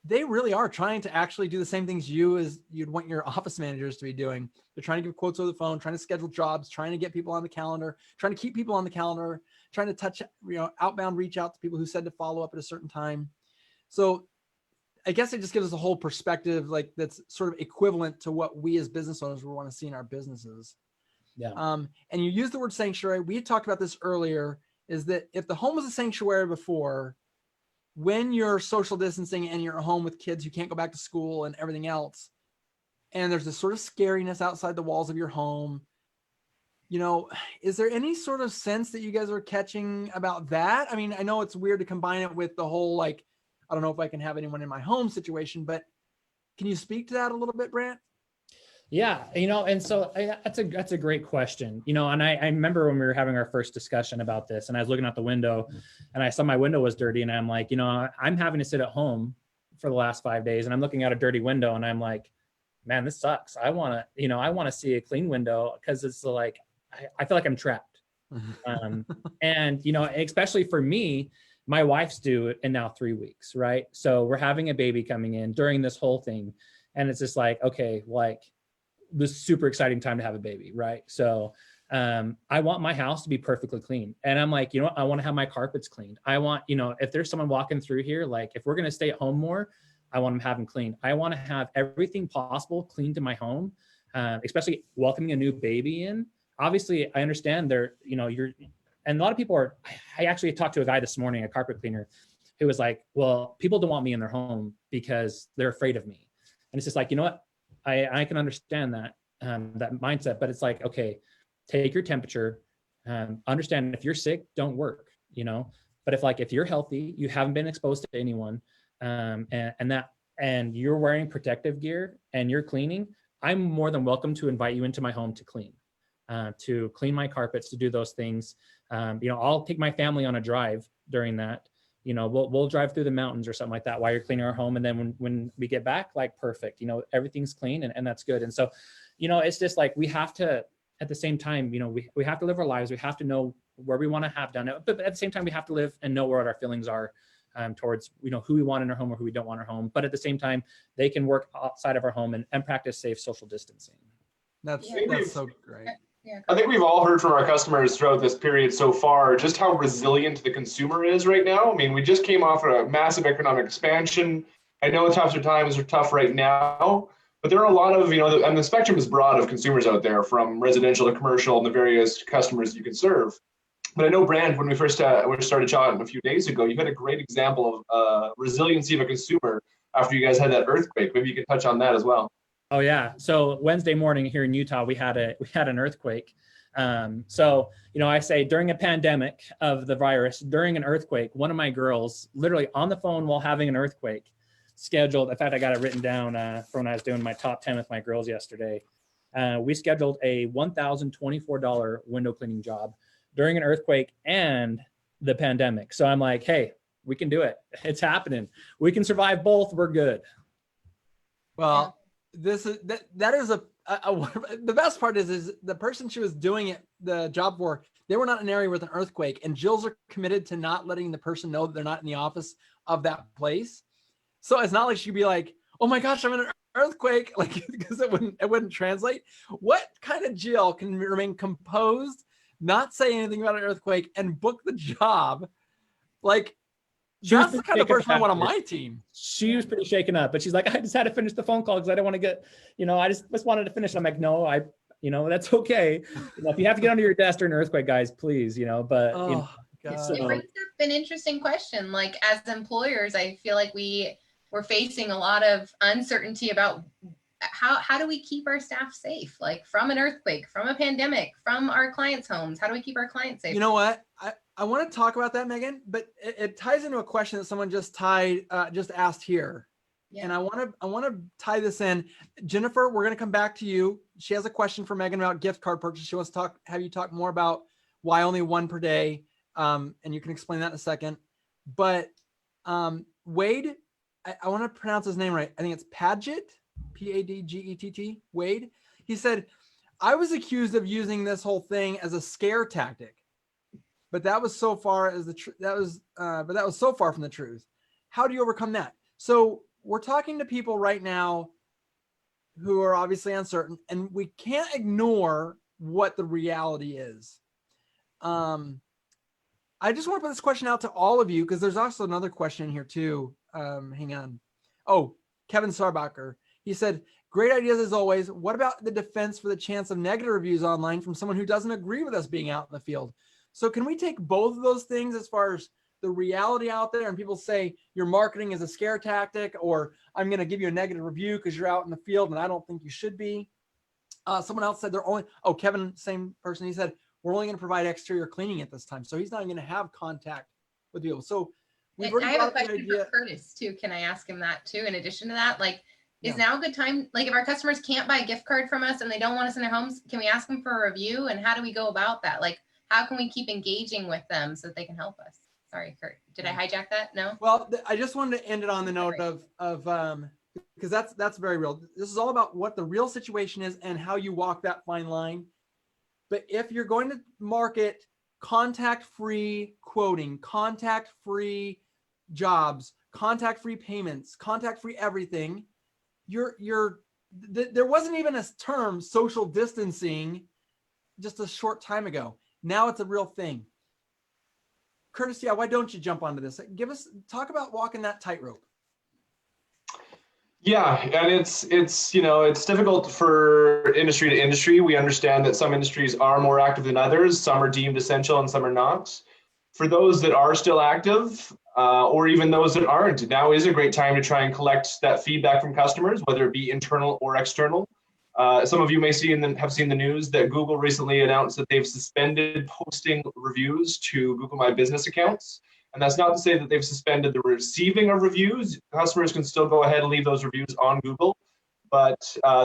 Speaker 1: they really are trying to actually do the same things you'd want your office managers to be doing. They're trying to give quotes over the phone, trying to schedule jobs, trying to get people on the calendar, trying to keep people on the calendar, trying to touch, you know, outbound reach out to people who said to follow up at a certain time. So I guess it just gives us a whole perspective, like that's sort of equivalent to what we as business owners would want to see in our businesses.
Speaker 2: Yeah.
Speaker 1: And you use the word sanctuary. We had talked about this earlier, is that if the home was a sanctuary before, when you're social distancing and you're at home with kids who can't go back to school and everything else, and there's this sort of scariness outside the walls of your home, you know, is there any sort of sense that you guys are catching about that? I mean, I know it's weird to combine it with the whole, like, I don't know if I can have anyone in my home situation, but can you speak to that a little bit, Brant?
Speaker 2: Yeah, you know, and so that's a great question, you know, and I remember when we were having our first discussion about this and I was looking out the window and I saw my window was dirty and I'm like, you know, I'm having to sit at home for the last 5 days and I'm looking out a dirty window and I'm like, man, this sucks. I want to see a clean window because it's like, I feel like I'm trapped. And, you know, especially for me, my wife's due in now 3 weeks, right? So we're having a baby coming in during this whole thing. And it's just like, okay, like, this super exciting time to have a baby, right? So I want my house to be perfectly clean. And I'm like, you know what? I want to have my carpets cleaned. I want, you know, if there's someone walking through here, like if we're going to stay at home more, I want them to have them clean. I want to have everything possible clean to my home, especially welcoming a new baby in. Obviously, I understand and a lot of people I actually talked to a guy this morning, a carpet cleaner, who was like, well, people don't want me in their home because they're afraid of me. And it's just like, you know what? I can understand that mindset, but it's like, okay, take your temperature, understand if you're sick, don't work, you know, but if you're healthy, you haven't been exposed to anyone, and you're wearing protective gear and you're cleaning, I'm more than welcome to invite you into my home to clean my carpets, to do those things. You know, I'll take my family on a drive during that. You know, we'll drive through the mountains or something like that while you're cleaning our home. And then when we get back, like, perfect, you know, everything's clean and that's good. And so, you know, it's just like, we have to, at the same time, you know, we have to live our lives. We have to know where we want to have done it. But at the same time, we have to live and know what our feelings are towards, you know, who we want in our home or who we don't want in our home. But at the same time, they can work outside of our home and practice safe social distancing.
Speaker 1: That's so great.
Speaker 3: Yeah.
Speaker 4: I think we've all heard from our customers throughout this period so far just how resilient the consumer is right now. I mean, we just came off a massive economic expansion. I know tougher times are tough right now, but there are a lot of, you know, and the spectrum is broad of consumers out there, from residential to commercial and the various customers you can serve. But I know, Brand, when we first started chatting a few days ago, you had a great example of resiliency of a consumer after you guys had that earthquake. Maybe you could touch on that as well.
Speaker 2: Oh yeah. So Wednesday morning here in Utah, we had an earthquake. So, you know, I say during a pandemic of the virus, during an earthquake, one of my girls literally on the phone while having an earthquake scheduled. In fact, I got it written down from when I was doing my top 10 with my girls yesterday. We scheduled a $1,024 window cleaning job during an earthquake and the pandemic. So I'm like, hey, we can do it. It's happening. We can survive both. We're good.
Speaker 1: Well, this is that is the best part is the person she was doing it, the job for, they were not in an area with an earthquake, and Jills are committed to not letting the person know that they're not in the office of that place. So it's not like she'd be like, oh my gosh, I'm in an earthquake, like, because it wouldn't translate. What kind of Jill can remain composed, not say anything about an earthquake, and book the job? Like, that's the kind of person I want on my team.
Speaker 2: She was pretty shaken up, but she's like, I just had to finish the phone call because I didn't want to get, I just wanted to finish. I'm like, no, that's okay. If you have to get under your desk during an earthquake, guys, please, but.
Speaker 1: God.
Speaker 3: It brings up an interesting question. Like, as employers, I feel like we're facing a lot of uncertainty about how do we keep our staff safe, like from an earthquake, from a pandemic, from our clients' homes. How do we keep our clients safe?
Speaker 1: You know what? I want to talk about that, Megan, but it ties into a question that someone just asked here. Yeah. And I want to tie this in. Jennifer, we're going to come back to you. She has a question for Megan about gift card purchase. She wants to have you talk more about why only one per day. And you can explain that in a second. But Wade, I want to pronounce his name right. I think it's Padgett, Padgett, Wade. He said, I was accused of using this whole thing as a scare tactic, but that was so far as that was so far from the truth. How do you overcome that? So we're talking to people right now who are obviously uncertain, and we can't ignore what the reality is. I just want to put this question out to all of you, because there's also another question here too. Hang on. Oh, Kevin Sarbacher. He said, great ideas as always. What about the defense for the chance of negative reviews online from someone who doesn't agree with us being out in the field? So can we take both of those things as far as the reality out there, and people say your marketing is a scare tactic, or I'm going to give you a negative review because you're out in the field and I don't think you should be. Someone else said Kevin, same person. He said, we're only going to provide exterior cleaning at this time. So he's not going to have contact with people. So
Speaker 3: I have a question for Curtis too. Can I ask him that too? In addition to that, like, is now a good time? Like, if our customers can't buy a gift card from us and they don't want us in their homes, can we ask them for a review? And how do we go about that? Like, how can we keep engaging with them so that they can help us? Sorry, Kurt, did I hijack that? No?
Speaker 1: Well, I just wanted to end it on the note of because that's very real. This is all about what the real situation is and how you walk that fine line. But if you're going to market contact-free quoting, contact-free jobs, contact-free payments, contact-free everything, there wasn't even a term social distancing just a short time ago. Now it's a real thing. Curtis, why don't you jump onto this? Talk about walking that tightrope.
Speaker 4: Yeah, and it's difficult for industry to industry. We understand that some industries are more active than others. Some are deemed essential and some are not. For those that are still active, or even those that aren't, now is a great time to try and collect that feedback from customers, whether it be internal or external. Some of you may have seen the news that Google recently announced that they've suspended posting reviews to Google My Business accounts. And that's not to say that they've suspended the receiving of reviews. Customers can still go ahead and leave those reviews on Google, but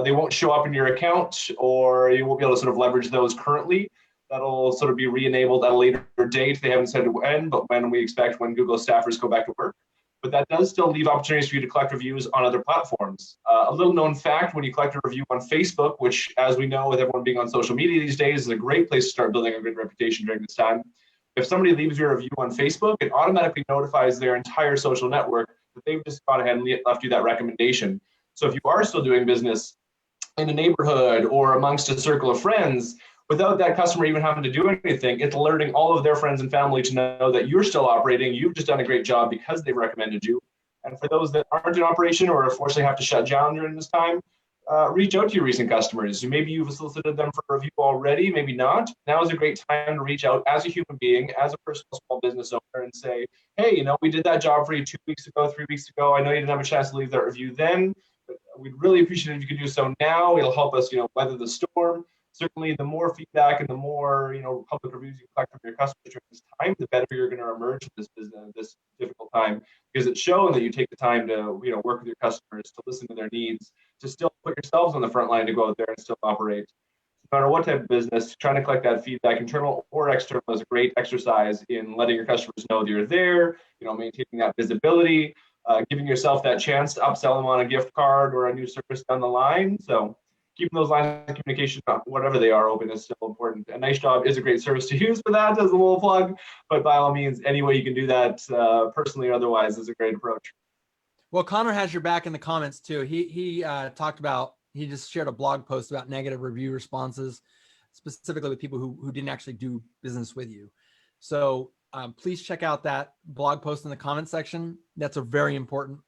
Speaker 4: they won't show up in your account, or you won't be able to sort of leverage those currently. That'll sort of be re-enabled at a later date. They haven't said when, but when we expect when Google staffers go back to work. But that does still leave opportunities for you to collect reviews on other platforms. A little known fact, when you collect a review on Facebook, which, as we know, with everyone being on social media these days, is a great place to start building a good reputation during this time. If somebody leaves you a review on Facebook, it automatically notifies their entire social network that they've just gone ahead and left you that recommendation. So if you are still doing business in a neighborhood or amongst a circle of friends, without that customer even having to do anything, it's alerting all of their friends and family to know that you're still operating. You've just done a great job because they've recommended you. And for those that aren't in operation or unfortunately have to shut down during this time, reach out to your recent customers. Maybe you've solicited them for a review already, maybe not. Now is a great time to reach out as a human being, as a personal small business owner, and say, hey, we did that job for you 2 weeks ago, 3 weeks ago. I know you didn't have a chance to leave that review then, but we'd really appreciate it if you could do so now. It'll help us, weather the storm. certainly the more feedback and the more, public reviews you collect from your customers during this time, the better you're going to emerge in this business, this difficult time, because it's shown that you take the time to, work with your customers, to listen to their needs, to still put yourselves on the front line to go out there and still operate. No matter what type of business, trying to collect that feedback, internal or external, is a great exercise in letting your customers know that you're there, maintaining that visibility, giving yourself that chance to upsell them on a gift card or a new service down the line. So keeping those lines of communication, whatever they are, open is still important. A Nice Job is a great service to use for that, as a little plug, but by all means, any way you can do that, personally or otherwise, is a great approach.
Speaker 1: Well, Connor has your back in the comments too. He talked about, he just shared a blog post about negative review responses, specifically with people who didn't actually do business with you. So please check out that blog post in the comment section. That's a very important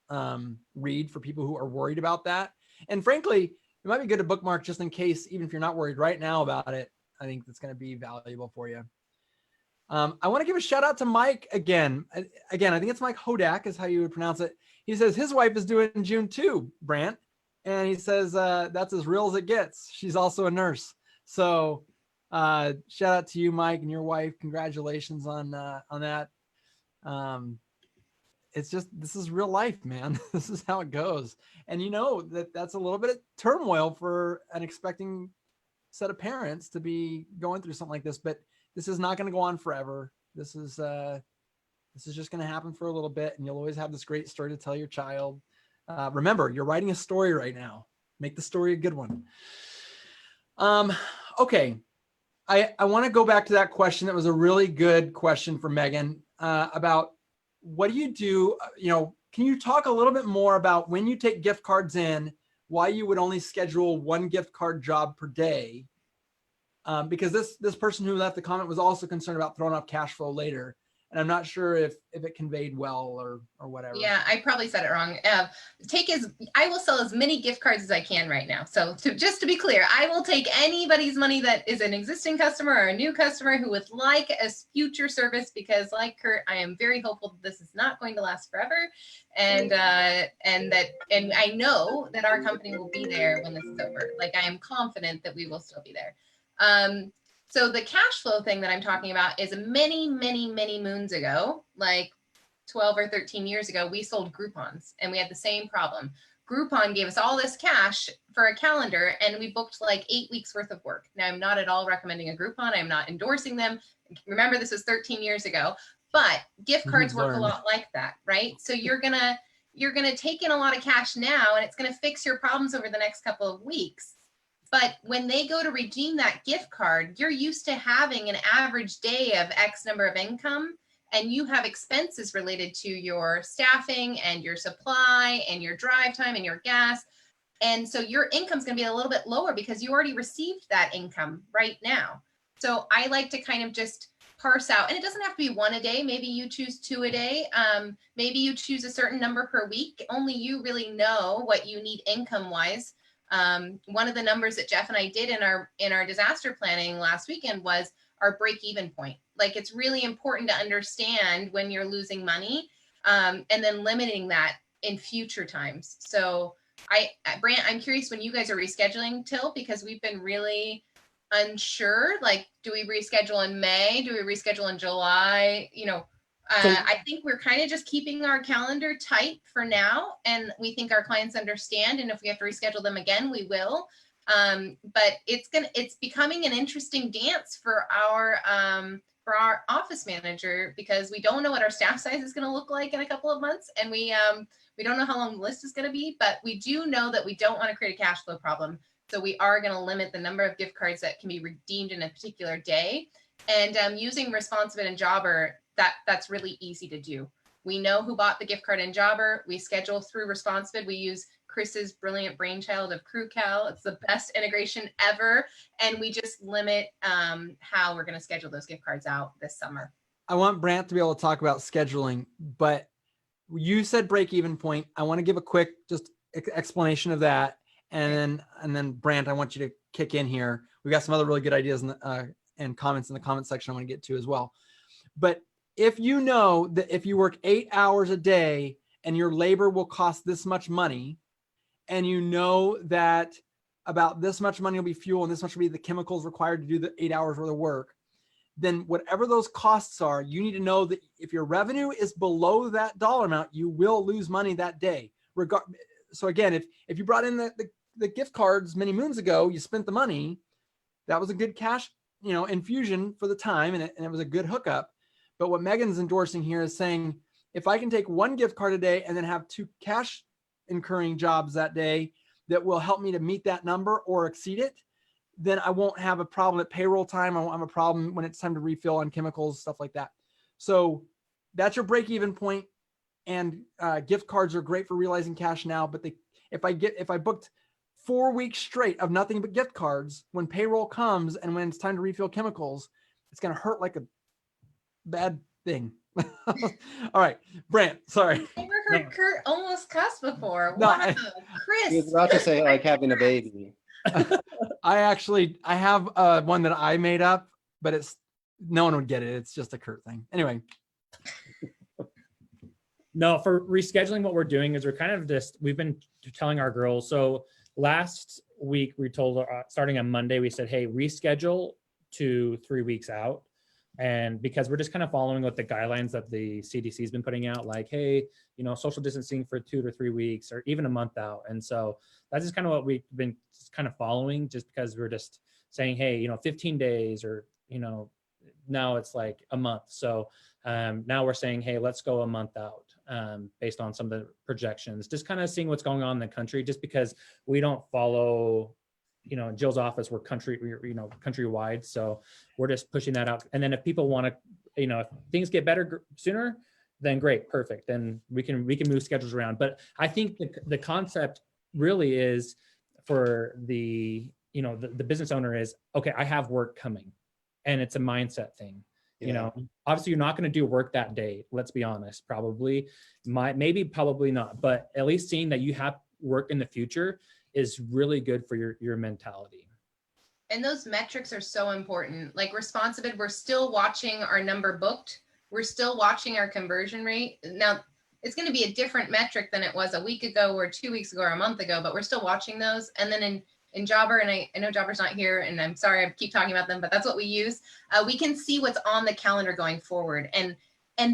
Speaker 1: read for people who are worried about that. And frankly, it might be good to bookmark just in case, even if you're not worried right now about it. I think that's going to be valuable for you. I want to give a shout out to Mike again. I think it's Mike Hodak is how you would pronounce it. He says his wife is due in June too, Brant. And he says that's as real as it gets. She's also a nurse. So shout out to you, Mike, and your wife. Congratulations on that. It's just, this is real life, man. This is how it goes. And that's a little bit of turmoil for an expecting set of parents to be going through something like this, but this is not going to go on forever. This is just going to happen for a little bit, and you'll always have this great story to tell your child. Remember, you're writing a story right now. Make the story a good one. Okay. I want to go back to that question. That was a really good question for Megan about what do you do? Can you talk a little bit more about when you take gift cards in, why you would only schedule one gift card job per day? Because this person who left the comment was also concerned about throwing off cash flow later. And I'm not sure if it conveyed well or whatever.
Speaker 3: Yeah, I probably said it wrong. I will sell as many gift cards as I can right now. So just to be clear, I will take anybody's money that is an existing customer or a new customer who would like a future service, because like Kurt, I am very hopeful that this is not going to last forever. And I know that our company will be there when this is over. Like, I am confident that we will still be there. So the cash flow thing that I'm talking about is many, many, many moons ago, like 12 or 13 years ago, we sold Groupons and we had the same problem. Groupon gave us all this cash for a calendar and we booked like 8 weeks worth of work. Now, I'm not at all recommending a Groupon. I'm not endorsing them. Remember, this was 13 years ago, but gift cards work a lot like that, right? So you're going to take in a lot of cash now and it's going to fix your problems over the next couple of weeks. But when they go to redeem that gift card, you're used to having an average day of X number of income, and you have expenses related to your staffing and your supply and your drive time and your gas. And so your income's going to be a little bit lower because you already received that income right now. So I like to kind of just parse out, and it doesn't have to be one a day. Maybe you choose 2 a day. Maybe you choose a certain number per week. Only you really know what you need income wise. One of the numbers that Jeff and I did in our disaster planning last weekend was our break-even point. Like, it's really important to understand when you're losing money, and then limiting that in future times. So Brant, I'm curious when you guys are rescheduling till, because we've been really unsure, like, do we reschedule in May? Do we reschedule in July? I think we're kind of just keeping our calendar tight for now, and we think our clients understand. And if we have to reschedule them again, we will. But it's becoming an interesting dance for our office manager, because we don't know what our staff size is going to look like in a couple of months, and we don't know how long the list is going to be. But we do know that we don't want to create a cash flow problem, so we are going to limit the number of gift cards that can be redeemed in a particular day. And using Responsibid and Jobber, that's really easy to do. We know who bought the gift card in Jobber. We schedule through Responsibid. We use Chris's brilliant brainchild of CrewCal. It's the best integration ever. And we just limit how we're going to schedule those gift cards out this summer.
Speaker 1: I want Brant to be able to talk about scheduling, but you said break-even point. I want to give a quick just explanation of that. And then Brant, I want you to kick in here. We got some other really good ideas and comments in the comment section I want to get to as well. But if you know that if you work 8 hours a day and your labor will cost this much money, and you know that about this much money will be fuel and this much will be the chemicals required to do the 8 hours worth of work, then whatever those costs are, you need to know that if your revenue is below that dollar amount, you will lose money that day. So again, if you brought in the gift cards many moons ago, you spent the money, that was a good cash, infusion for the time, and it was a good hookup. But what Megan's endorsing here is saying, if I can take one gift card a day and then have 2 cash incurring jobs that day that will help me to meet that number or exceed it, then I won't have a problem at payroll time. I won't have a problem when it's time to refill on chemicals, stuff like that. So that's your break-even point. And gift cards are great for realizing cash now. But if I booked 4 weeks straight of nothing but gift cards, when payroll comes and when it's time to refill chemicals, it's going to hurt like a bad thing. All right, Brant, sorry.
Speaker 3: I never heard Kurt almost cuss before.
Speaker 1: No,
Speaker 3: Wow, Chris.
Speaker 5: He was about to say like having a baby.
Speaker 1: I have one that I made up, but no one would get it. It's just a Kurt thing. Anyway.
Speaker 2: No, for rescheduling, what we're doing is we've been telling our girls. So last week we told, starting on Monday, we said, hey, reschedule to 3 weeks out. And because we're just kind of following what the guidelines that the CDC has been putting out, like, hey, social distancing for 2 to 3 weeks or even a month out. And so that's just kind of what we've been kind of following, just because we're just saying, hey, 15 days or, now it's like a month. So now we're saying, hey, let's go a month out based on some of the projections, just kind of seeing what's going on in the country, just because we don't follow, in Jill's office, we're countrywide. So we're just pushing that out. And then if people want to, if things get better sooner, then great, perfect. Then we can move schedules around. But I think the concept really is for the business owner is, okay, I have work coming, and it's a mindset thing.
Speaker 5: Yeah.
Speaker 2: Obviously you're not going to do work that day. Let's be honest, probably not, but at least seeing that you have work in the future is really good for your mentality.
Speaker 3: And those metrics are so important. Like Responsibid, we're still watching our number booked. We're still watching our conversion rate. Now, it's going to be a different metric than it was a week ago or 2 weeks ago or a month ago, but we're still watching those. And then in Jobber, and I know Jobber's not here, and I'm sorry I keep talking about them, but that's what we use. We can see what's on the calendar going forward. And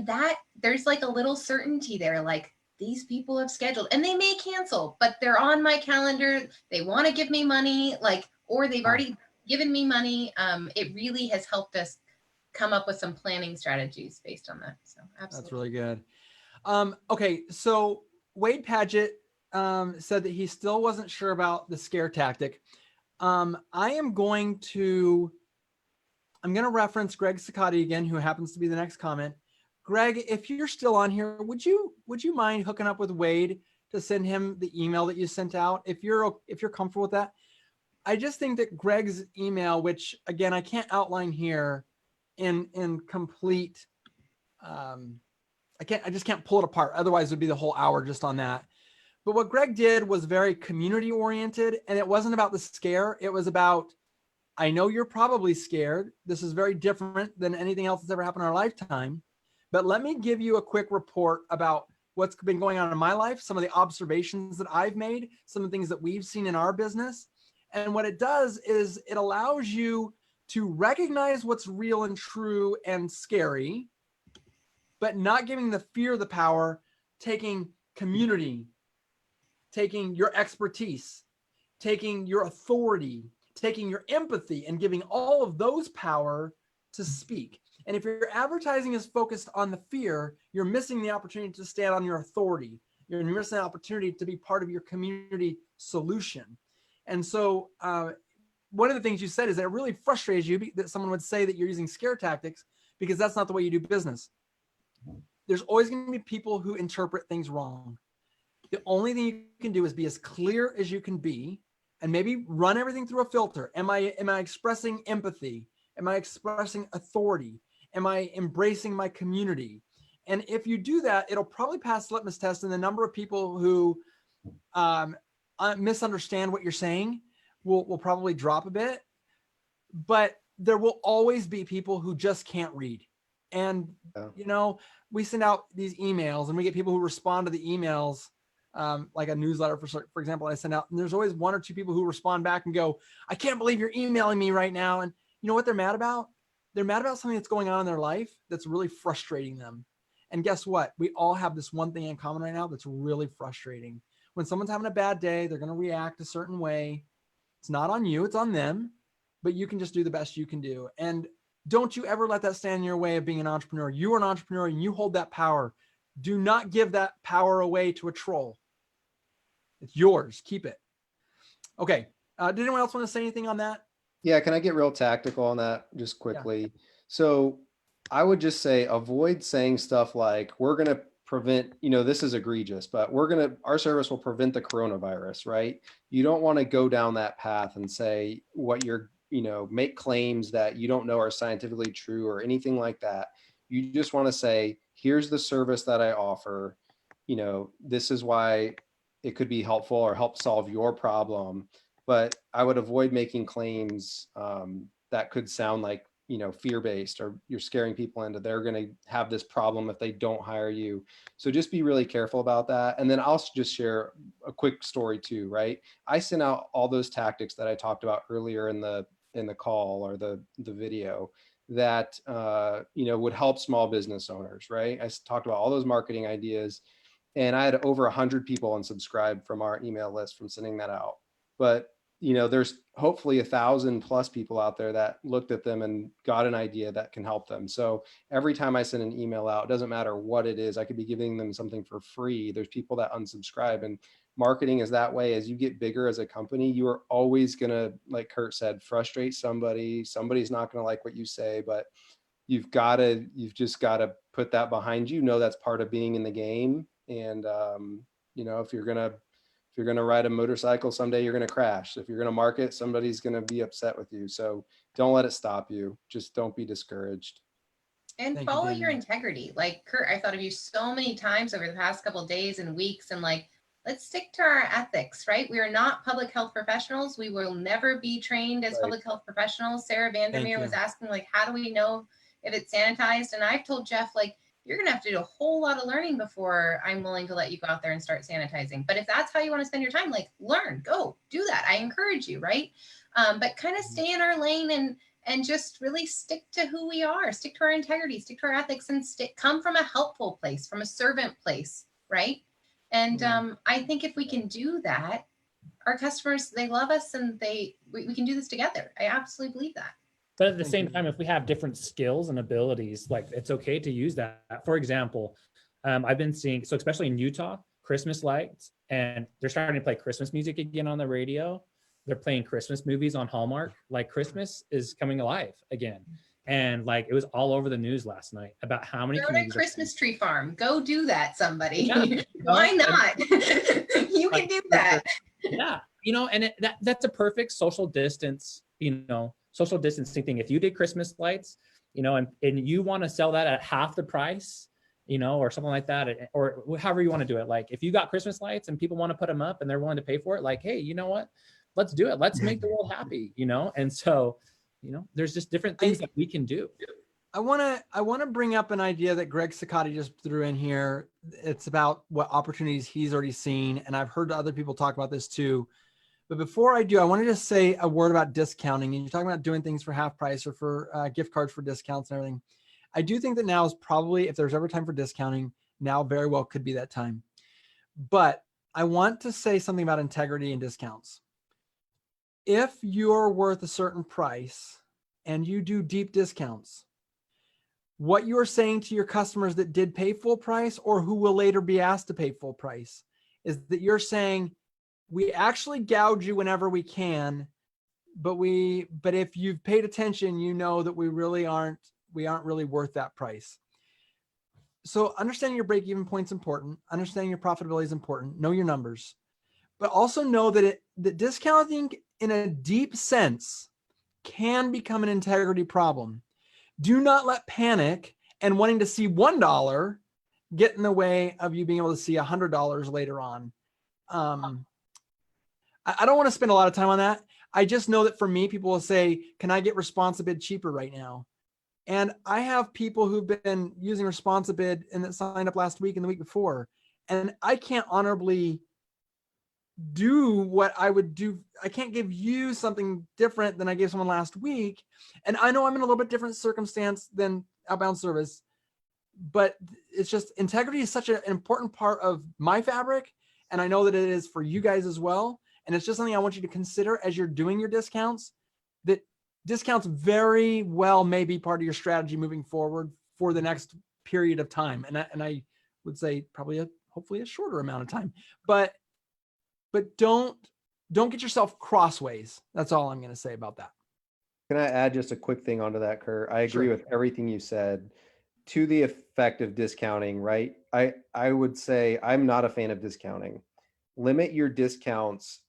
Speaker 3: that there's like a little certainty there, like these people have scheduled and they may cancel, but they're on my calendar. They want to give me money, or they've already given me money. It really has helped us come up with some planning strategies based on that. So absolutely.
Speaker 1: That's really good. Okay, so Wade Padgett said that he still wasn't sure about the scare tactic. I'm going to reference Greg Sicati again, who happens to be the next comment. Greg, if you're still on here, would you mind hooking up with Wade to send him the email that you sent out? If you're comfortable with that. I just think that Greg's email, which again, I can't outline here in complete, I just can't pull it apart. Otherwise it would be the whole hour just on that. But what Greg did was very community oriented, and it wasn't about the scare. It was about, I know you're probably scared. This is very different than anything else that's ever happened in our lifetime. But let me give you a quick report about what's been going on in my life, some of the observations that I've made, some of the things that we've seen in our business. And what it does is it allows you to recognize what's real and true and scary, but not giving the fear the power, taking community, taking your expertise, taking your authority, taking your empathy, and giving all of those power to speak. And if your advertising is focused on the fear, you're missing the opportunity to stand on your authority. You're missing the opportunity to be part of your community solution. And so one of the things you said is that it really frustrates you that someone would say that you're using scare tactics, because that's not the way you do business. There's always going to be people who interpret things wrong. The only thing you can do is be as clear as you can be, and maybe run everything through a filter. Am I expressing empathy? Am I expressing authority? Am I embracing my community? And if you do that, it'll probably pass the litmus test, and the number of people who misunderstand what you're saying will probably drop a bit. But there will always be people who just can't read. And, we send out these emails and we get people who respond to the emails like a newsletter, for example, I send out, and there's always one or two people who respond back and go, I can't believe you're emailing me right now. And you know what they're mad about? They're mad about something that's going on in their life that's really frustrating them. And guess what? We all have this one thing in common right now that's really frustrating. When someone's having a bad day, they're going to react a certain way. It's not on you, it's on them, but you can just do the best you can do. And don't you ever let that stand in your way of being an entrepreneur. You are an entrepreneur and you hold that power. Do not give that power away to a troll. It's yours. Keep it. Okay. Did anyone else want to say anything on that?
Speaker 5: Yeah, can I get real tactical on that just quickly? So I would just say avoid saying stuff like, we're going to prevent, this is egregious, but our service will prevent the coronavirus, right? You don't want to go down that path and say what you're, make claims that you don't know are scientifically true or anything like that. You just want to say, here's the service that I offer. This is why it could be helpful or help solve your problem. But I would avoid making claims that could sound like, fear-based, or you're scaring people into they're going to have this problem if they don't hire you. So just be really careful about that. And then I'll just share a quick story too, right? I sent out all those tactics that I talked about earlier in the call or the video that, would help small business owners, right? I talked about all those marketing ideas, and I had over 100 people unsubscribe from our email list from sending that out. But there's hopefully 1,000 plus people out there that looked at them and got an idea that can help them. So every time I send an email out, it doesn't matter what it is, I could be giving them something for free. There's people that unsubscribe, and marketing is that way. As you get bigger as a company, you are always going to, like Kurt said, frustrate somebody. Somebody's not going to like what you say, but you've just got to put that behind you. Know that's part of being in the game. And, if you're going to ride a motorcycle, someday you're going to crash. If you're going to market, somebody's going to be upset with you. So don't let it stop you. Just don't be discouraged.
Speaker 3: And follow your integrity. Like Kurt, I thought of you so many times over the past couple of days and weeks, and let's stick to our ethics, right? We are not public health professionals. We will never be trained as public health professionals. Sarah Vandermeer was asking, how do we know if it's sanitized? And I've told Jeff, you're going to have to do a whole lot of learning before I'm willing to let you go out there and start sanitizing. But if that's how you want to spend your time, learn, go do that. I encourage you, right? But kind of stay in our lane and just really stick to who we are, stick to our integrity, stick to our ethics, and come from a helpful place, from a servant place, right? And I think if we can do that, our customers, they love us, and we can do this together. I absolutely believe that.
Speaker 2: But at the same time, if we have different skills and abilities, it's okay to use that. For example, I've been seeing, so especially in Utah, Christmas lights, and they're starting to play Christmas music again on the radio. They're playing Christmas movies on Hallmark. Christmas is coming alive again. And it was all over the news last night about how many
Speaker 3: Go to a Christmas tree farm. Go do that, somebody.
Speaker 2: Yeah.
Speaker 3: Why not? You can do that.
Speaker 2: Yeah. And that's a perfect social distance, social distancing thing. If you did Christmas lights, and you want to sell that at half the price, or something like that, or however you want to do it. If you got Christmas lights and people want to put them up and they're willing to pay for it, hey, you know what? Let's do it. Let's make the world happy, And so, there's just different things that we can do.
Speaker 1: I want to bring up an idea that Greg Sicati just threw in here. It's about what opportunities he's already seen. And I've heard other people talk about this too. But before I do, I want to just say a word about discounting. And you're talking about doing things for half price or for gift cards for discounts and everything. I do think that now is probably, if there's ever time for discounting, now very well could be that time. But I want to say something about integrity and discounts. If you're worth a certain price and you do deep discounts, what you're saying to your customers that did pay full price or who will later be asked to pay full price is that you're saying, we actually gouge you whenever we can, but if you've paid attention, you know that we aren't really worth that price. So understanding your break-even point's important. Understanding your profitability is important. Know your numbers, but also know that discounting in a deep sense can become an integrity problem. Do not let panic and wanting to see $1 get in the way of you being able to see $100 later on. I don't want to spend a lot of time on that. I just know that for me, people will say, can I get Responsibid cheaper right now? And I have people who've been using Responsibid and that signed up last week and the week before. and I can't honorably do what I would do. I can't give you something different than I gave someone last week. And I know I'm in a little bit different circumstance than outbound service, but it's just integrity is such an important part of my fabric. And I know that it is for you guys as well. And it's just something I want you to consider as you're doing your discounts, that discounts very well may be part of your strategy moving forward for the next period of time. And I would say probably hopefully a shorter amount of time, but don't get yourself crossways. That's all I'm going to say about that.
Speaker 5: Can I add just a quick thing onto that, Kurt? I agree
Speaker 1: Sure.
Speaker 5: with everything you said to the effect of discounting, right? I would say I'm not a fan of discounting. Limit your discounts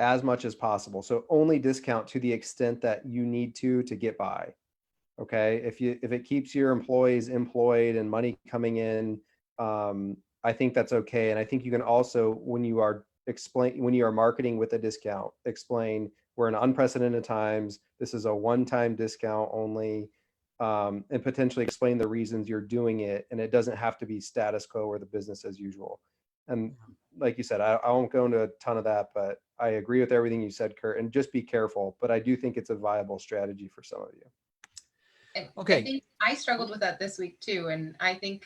Speaker 5: as much as possible. So only discount to the extent that you need to get by. Okay. If it keeps your employees employed and money coming in, I think that's okay. And I think you can also, when you are marketing with a discount, explain we're in unprecedented times. This is a one-time discount only, and potentially explain the reasons you're doing it. And it doesn't have to be status quo or the business as usual. And like you said, I won't go into a ton of that, but I agree with everything you said, Kurt, and just be careful. But I do think it's a viable strategy for some of you.
Speaker 1: Okay.
Speaker 3: I think I struggled with that this week too. And I think,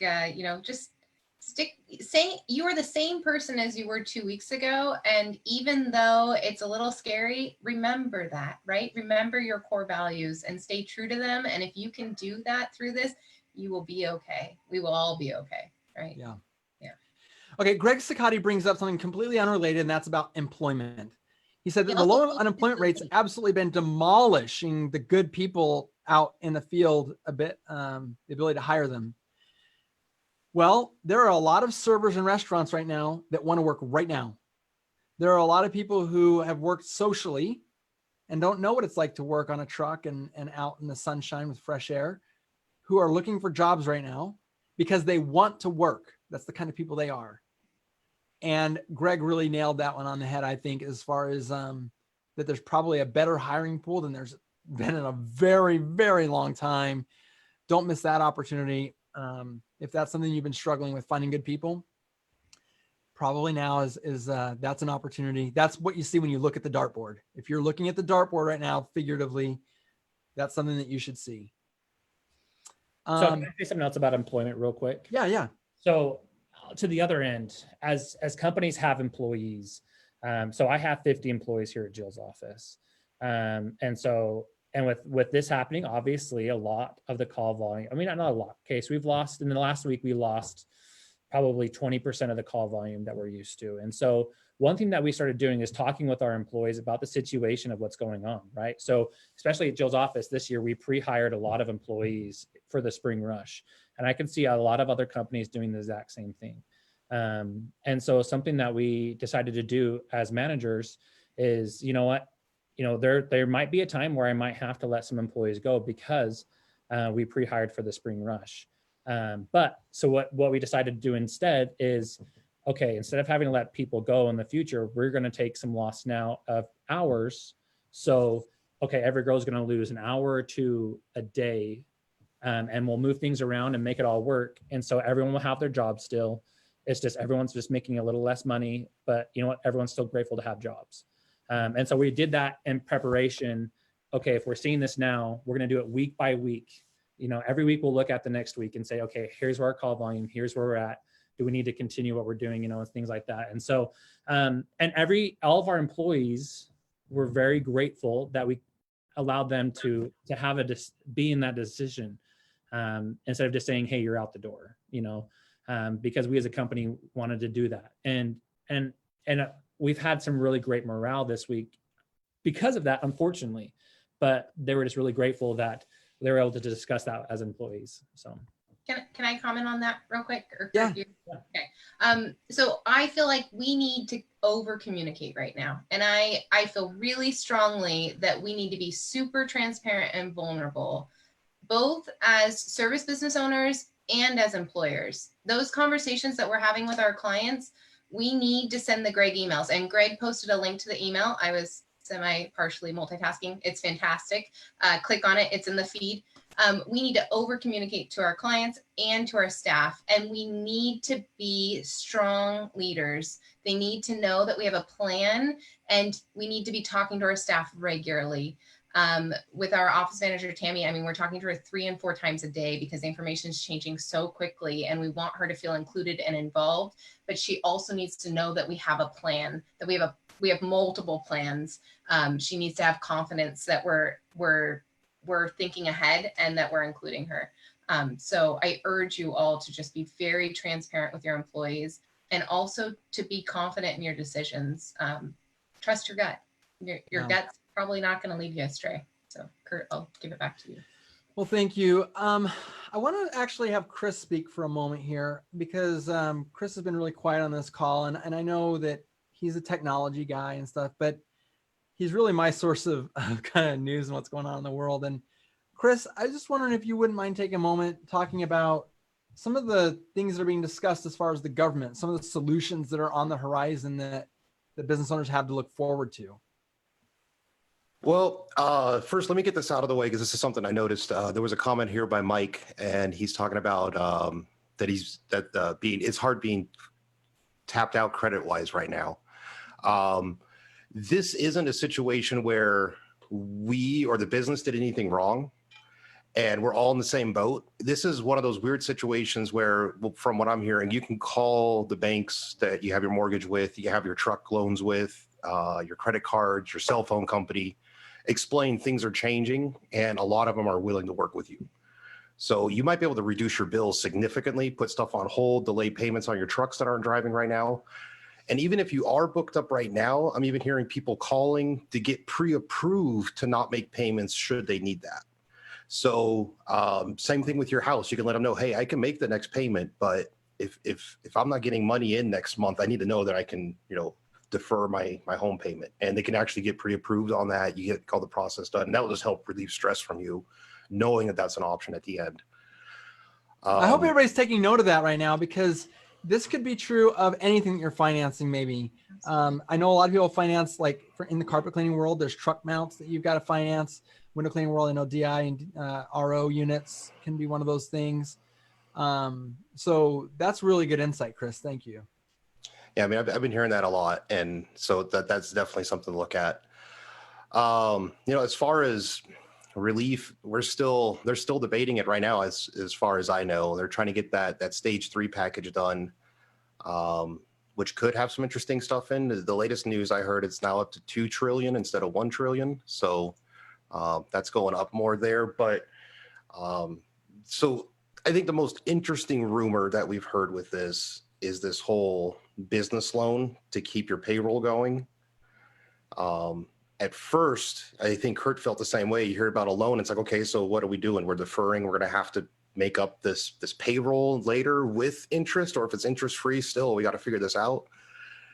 Speaker 3: just saying you are the same person as you were 2 weeks ago. And even though it's a little scary, remember that, right? Remember your core values and stay true to them. And if you can do that through this, you will be okay. We will all be okay, right?
Speaker 1: Yeah.
Speaker 3: Yeah.
Speaker 1: Okay. Greg Sicati brings up something completely unrelated, and that's about employment. He said that
Speaker 3: He
Speaker 1: the
Speaker 3: also
Speaker 1: low unemployment rate's absolutely been demolishing the good people out in the field a bit, the ability to hire them. Well, there are a lot of servers in restaurants right now that want to work right now. There are a lot of people who have worked socially and don't know what it's like to work on a truck and out in the sunshine with fresh air, who are looking for jobs right now because they want to work. That's the kind of people they are. And Greg really nailed that one on the head, I think, as far as that there's probably a better hiring pool than there's been in a very, very long time. Don't miss that opportunity. If that's something you've been struggling with, finding good people, probably now is that's an opportunity. That's what you see when you look at the dartboard. If you're looking at the dartboard right now, figuratively, that's something that you should see.
Speaker 2: So can I say something else about employment real quick?
Speaker 1: Yeah.
Speaker 2: So to the other end, as companies have employees, so I have 50 employees here at Jill's office. And with this happening, obviously a lot of the call volume, I mean, not a lot. Okay. So we've lost, in the last week, we lost probably 20% of the call volume that we're used to. And so one thing that we started doing is talking with our employees about the situation of what's going on, right? So especially at Jill's office this year, we pre-hired a lot of employees for the spring rush. And I can see a lot of other companies doing the exact same thing. And so something that we decided to do as managers is, you know what, there might be a time where I might have to let some employees go because we pre-hired for the spring rush. But so what we decided to do instead is, okay, instead of having to let people go in the future, we're going to take some loss now of hours. So, okay, every girl's going to lose an hour or two a day, and we'll move things around and make it all work. And so everyone will have their job still. It's just everyone's just making a little less money, but you know what? Everyone's still grateful to have jobs. And so we did that in preparation. Okay, if we're seeing this now, we're going to do it week by week. Every week we'll look at the next week and say, okay, here's where our call volume, here's where we're at. Do we need to continue what we're doing, and things like that. And so, and all of our employees were very grateful that we allowed them to have be in that decision, instead of just saying, hey, you're out the door, because we as a company wanted to do that. And we've had some really great morale this week because of that, unfortunately, but they were just really grateful that they were able to discuss that as employees. So
Speaker 3: can I comment on that real quick?
Speaker 1: Yeah.
Speaker 3: Okay. So I feel like we need to over communicate right now. And I feel really strongly that we need to be super transparent and vulnerable, both as service business owners and as employers. Those conversations that we're having with our clients, we need to send the Greg emails. And Greg posted a link to the email. I was partially multitasking. It's fantastic. Click on it. It's in the feed. We need to over communicate to our clients and to our staff, and we need to be strong leaders. They need to know that we have a plan, and we need to be talking to our staff regularly. With our office manager, Tammy, I mean, we're talking to her 3 and 4 times a day because the information is changing so quickly, and we want her to feel included and involved. But she also needs to know that we have a plan, that we have multiple plans. She needs to have confidence that we're thinking ahead and that we're including her. So I urge you all to just be very transparent with your employees, and also to be confident in your decisions. Trust your gut. Your gut's probably not going to lead you astray. So Kurt, I'll give it back to you.
Speaker 1: Well, thank you. I want to actually have Chris speak for a moment here, because Chris has been really quiet on this call, and I know that he's a technology guy and stuff, but he's really my source of kind of news and what's going on in the world. And Chris, I was just wondering if you wouldn't mind taking a moment talking about some of the things that are being discussed as far as the government, some of the solutions that are on the horizon that the business owners have to look forward to.
Speaker 6: Well, first, let me get this out of the way, because this is something I noticed. There was a comment here by Mike, and he's talking about it's hard being tapped out credit wise right now. This isn't a situation where we or the business did anything wrong and we're all in the same boat. This is one of those weird situations where, well, from what I'm hearing, you can call the banks that you have your mortgage with, you have your truck loans with, your credit cards, your cell phone company, explain things are changing, and a lot of them are willing to work with you. So you might be able to reduce your bills significantly, put stuff on hold, delay payments on your trucks that aren't driving right now. And even if you are booked up right now, I'm even hearing people calling to get pre-approved to not make payments should they need that. So same thing with your house. You can let them know, hey, I can make the next payment, but if I'm not getting money in next month, I need to know that I can, defer my home payment. And they can actually get pre-approved on that. You get all the process done. And that will just help relieve stress from you, knowing that that's an option at the end.
Speaker 1: I hope everybody's taking note of that right now, because this could be true of anything that you're financing. Maybe I know a lot of people finance, like in the carpet cleaning world, there's truck mounts that you've got to finance. Window cleaning world, I know DI and RO units can be one of those things. So that's really good insight, Chris. Thank you.
Speaker 6: Yeah, I mean, I've been hearing that a lot, and so that's definitely something to look at. As far as relief, they're still debating it right now. As far as I know, they're trying to get that stage 3 package done, which could have some interesting stuff in. The latest news I heard, it's now up to 2 trillion instead of 1 trillion. So that's going up more there. But so I think the most interesting rumor that we've heard with this is this whole business loan to keep your payroll going. At first, I think Kurt felt the same way. You hear about a loan, it's like, okay, so what are we doing? We're deferring. We're going to have to make up this payroll later with interest, or if it's interest free, still, we got to figure this out.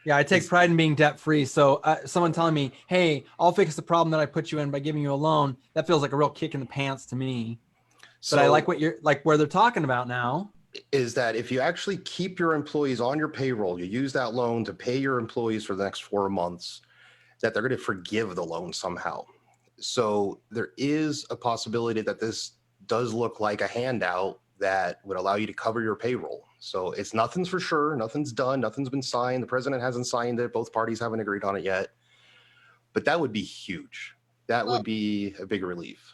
Speaker 1: Yeah, I take pride in being debt free. So someone telling me, hey, I'll fix the problem that I put you in by giving you a loan, that feels like a real kick in the pants to me.
Speaker 6: So,
Speaker 1: but I like what you're like, where they're talking about now
Speaker 6: is that if you actually keep your employees on your payroll, you use that loan to pay your employees for the next 4 months, that they're going to forgive the loan somehow. So there is a possibility that this does look like a handout that would allow you to cover your payroll. So nothing's for sure. Nothing's done. Nothing's been signed. The president hasn't signed it. Both parties haven't agreed on it yet. But that would be huge. That would be a big relief.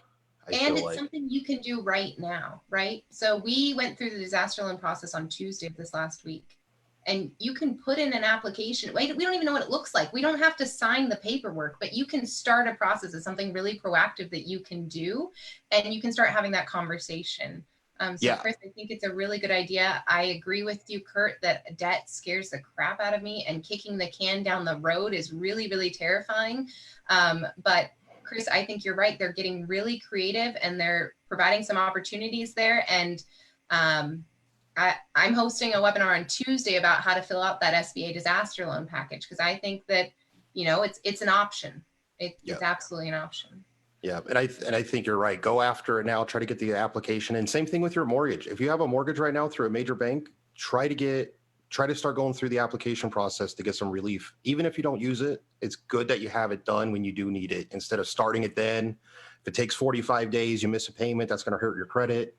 Speaker 3: And it's something you can do right now, right? So we went through the disaster loan process on Tuesday of this last week. And you can put in an application. We don't even know what it looks like. We don't have to sign the paperwork, but you can start a process of something really proactive that you can do, and you can start having that conversation. Chris, I think it's a really good idea. I agree with you, Kurt, that debt scares the crap out of me, and kicking the can down the road is really, really terrifying. But Chris, I think you're right. They're getting really creative, and they're providing some opportunities there. And I'm hosting a webinar on Tuesday about how to fill out that SBA disaster loan package, because I think that, it's an option. It's absolutely an option.
Speaker 6: Yeah, and I think you're right. Go after it now. Try to get the application. And same thing with your mortgage. If you have a mortgage right now through a major bank, try to try to start going through the application process to get some relief. Even if you don't use it, it's good that you have it done when you do need it instead of starting it then. If it takes 45 days, you miss a payment, that's going to hurt your credit.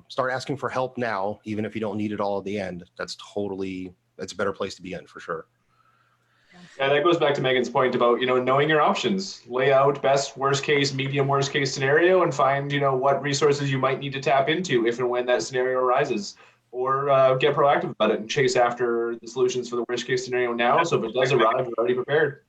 Speaker 6: Start asking for help now, even if you don't need it all at the end. It's a better place to be in for sure.
Speaker 4: Yeah, that goes back to Megan's point about, knowing your options. Lay out best, worst case, medium, worst case scenario, and find, what resources you might need to tap into if and when that scenario arises. Or get proactive about it and chase after the solutions for the worst case scenario now. So if it does arrive, you're already prepared.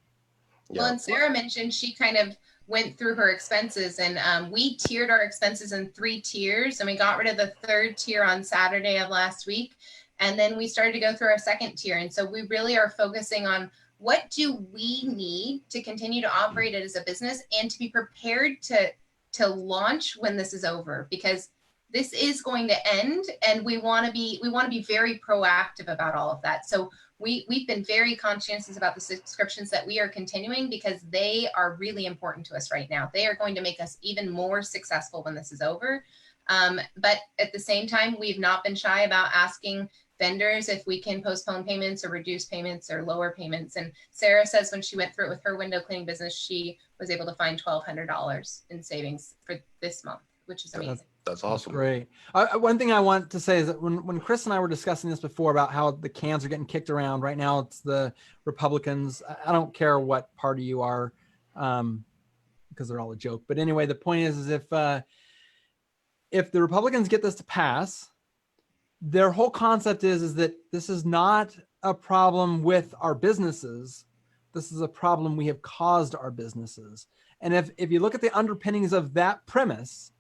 Speaker 6: Yeah.
Speaker 3: Well, and Sarah mentioned she kind of went through her expenses, and we tiered our expenses in 3 tiers, and we got rid of the 3rd tier on Saturday of last week. And then we started to go through our 2nd tier. And so we really are focusing on what do we need to continue to operate it as a business and to be prepared to launch when this is over, because this is going to end, and we want to be very proactive about all of that. So we've been very conscientious about the subscriptions that we are continuing, because they are really important to us right now. They are going to make us even more successful when this is over. But at the same time, we've not been shy about asking vendors if we can postpone payments or reduce payments or lower payments. And Sarah says when she went through it with her window cleaning business, she was able to find $1,200 in savings for this month, which is amazing.
Speaker 6: That's awesome.
Speaker 1: Great. One thing I want to say is that when Chris and I were discussing this before about how the cans are getting kicked around right now, it's the Republicans. I don't care what party you are, because they're all a joke. But anyway, the point is if the Republicans get this to pass, their whole concept is that this is not a problem with our businesses. This is a problem we have caused our businesses. And if you look at the underpinnings of that premise,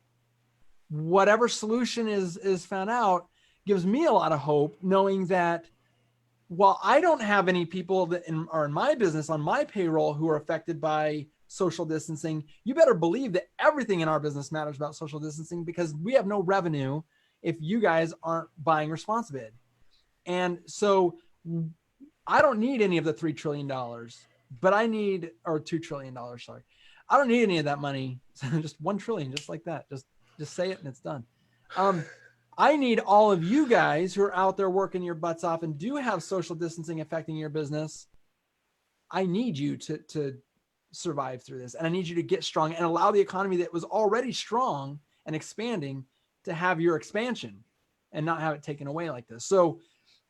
Speaker 1: whatever solution is found out gives me a lot of hope, knowing that while I don't have any people that are in my business on my payroll who are affected by social distancing, you better believe that everything in our business matters about social distancing, because we have no revenue if you guys aren't buying ResponsiBid. And so I don't need any of the $3 trillion, but I need, or $2 trillion, sorry. I don't need any of that money. Just 1 trillion, just like that. Just say it and it's done. I need all of you guys who are out there working your butts off and do have social distancing affecting your business. I need you to survive through this. And I need you to get strong and allow the economy that was already strong and expanding to have your expansion and not have it taken away like this. So